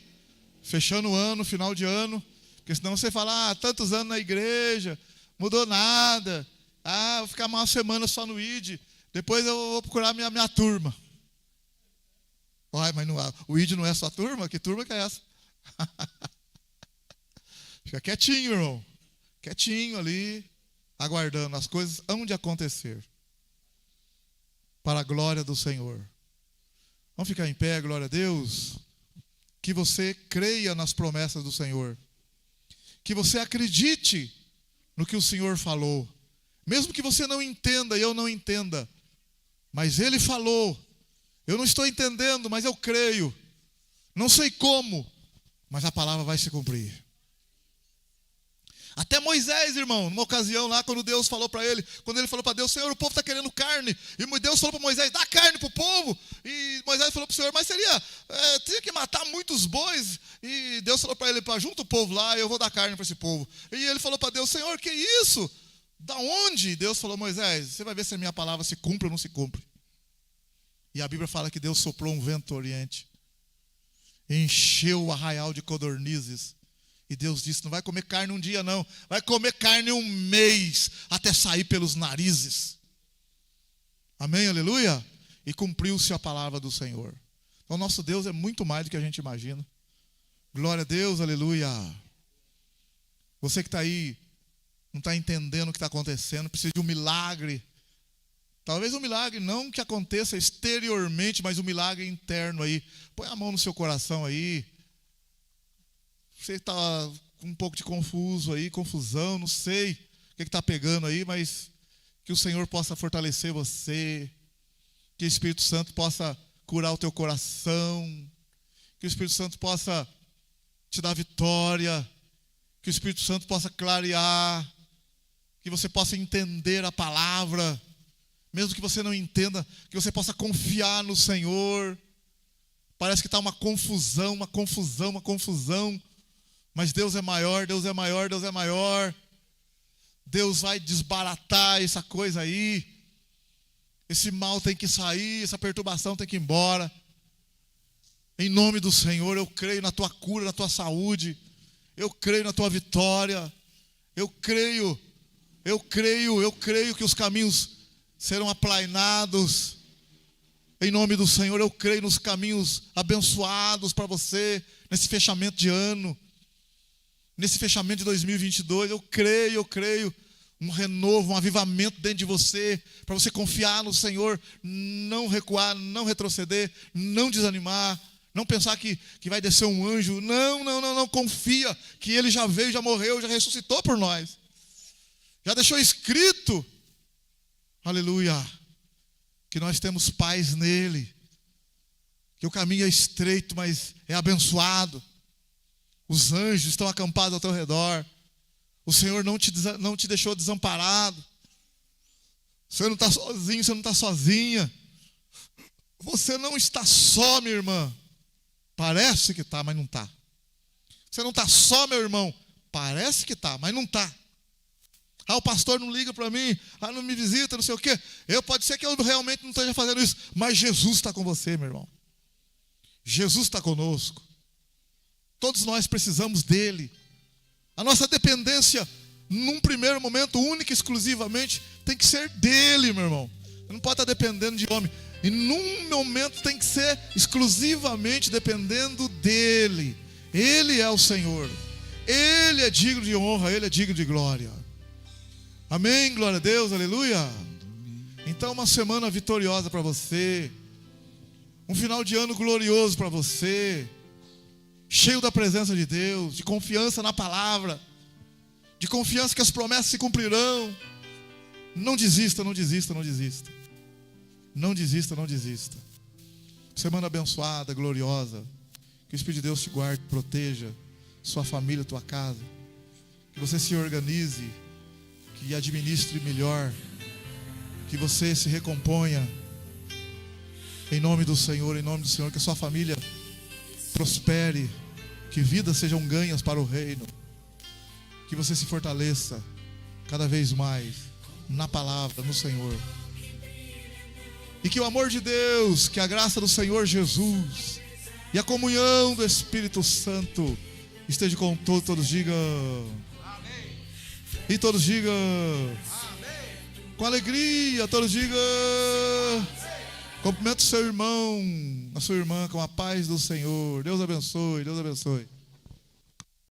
fechando o ano, final de ano. Porque senão você fala, tantos anos na igreja, mudou nada. Vou ficar uma semana só no ID. Depois eu vou procurar minha turma. Mas o ID não é sua turma? Que turma que é essa? Fica quietinho, irmão. Quietinho ali. aguardando. As coisas hão de acontecer para a glória do Senhor. Vamos ficar em pé, glória a Deus. Que você creia nas promessas do Senhor. Que você acredite no que o Senhor falou. Mesmo que você não entenda e eu não entenda. Mas Ele falou. Eu não estou entendendo, mas eu creio. Não sei como, mas a palavra vai se cumprir. Até Moisés, irmão, numa ocasião lá, quando Deus falou para ele, quando ele falou para Deus, Senhor, o povo está querendo carne. E Deus falou para Moisés, dá carne para o povo. E Moisés falou para o Senhor, mas tinha que matar muitos bois. E Deus falou para ele, junta o povo lá, eu vou dar carne para esse povo. E ele falou para Deus, Senhor, que isso? Da onde? Deus falou, Moisés, você vai ver se a minha palavra se cumpre ou não se cumpre. E a Bíblia fala que Deus soprou um vento do oriente, encheu o arraial de codornizes. E Deus disse, não vai comer carne um dia não, vai comer carne um mês, até sair pelos narizes. Amém, aleluia? E cumpriu-se a palavra do Senhor. Então nosso Deus é muito mais do que a gente imagina. Glória a Deus, aleluia. Você que está aí, não está entendendo o que está acontecendo, precisa de um milagre. Talvez um milagre não que aconteça exteriormente, mas um milagre interno aí. Põe a mão no seu coração aí. Você está com um pouco de confuso aí, confusão, não sei o que está pegando aí, mas que o Senhor possa fortalecer você, que o Espírito Santo possa curar o teu coração, que o Espírito Santo possa te dar vitória, que o Espírito Santo possa clarear, que você possa entender a palavra, mesmo que você não entenda, que você possa confiar no Senhor. Parece que está uma confusão, mas Deus é maior, Deus é maior, Deus é maior. Deus vai desbaratar essa coisa aí. Esse mal tem que sair, essa perturbação tem que ir embora. Em nome do Senhor, eu creio na tua cura, na tua saúde. Eu creio na tua vitória. Eu creio que os caminhos serão aplainados. Em nome do Senhor, eu creio nos caminhos abençoados para você, nesse fechamento de ano. Nesse fechamento de 2022, eu creio, um renovo, um avivamento dentro de você, para você confiar no Senhor, não recuar, não retroceder, não desanimar, não pensar que vai descer um anjo. Não, confia que Ele já veio, já morreu, já ressuscitou por nós. Já deixou escrito, aleluia, que nós temos paz nele, que o caminho é estreito, mas é abençoado. Os anjos estão acampados ao teu redor. O Senhor não te deixou desamparado. Você não está sozinho, você não está sozinha. Você não está só, minha irmã. Parece que está, mas não está. Você não está só, meu irmão. Parece que está, mas não está. O pastor não liga para mim. Não me visita, não sei o quê. Pode ser que eu realmente não esteja fazendo isso, mas Jesus está com você, meu irmão. Jesus está conosco. Todos nós precisamos dele. A nossa dependência, num primeiro momento, única e exclusivamente, tem que ser dele, meu irmão. Você não pode estar dependendo de homem. E num momento tem que ser exclusivamente dependendo dele. Ele é o Senhor. Ele é digno de honra, ele é digno de glória. Amém, glória a Deus, aleluia. Então uma semana vitoriosa para você. Um final de ano glorioso para você. Cheio da presença de Deus, de confiança na palavra, de confiança que as promessas se cumprirão. Não desista, não desista, não desista. Não desista, não desista. Semana abençoada, gloriosa. Que o Espírito de Deus te guarde, proteja sua família, tua casa. Que você se organize, que administre melhor, que você se recomponha. Em nome do Senhor, que a sua família prospere, que vidas sejam ganhas para o reino, que você se fortaleça cada vez mais na palavra, no Senhor, e que o amor de Deus, que a graça do Senhor Jesus e a comunhão do Espírito Santo esteja com todos digam amém. E todos digam amém. Com alegria, todos digam amém. Cumprimenta o seu irmão, a sua irmã com a paz do Senhor. Deus abençoe, Deus abençoe.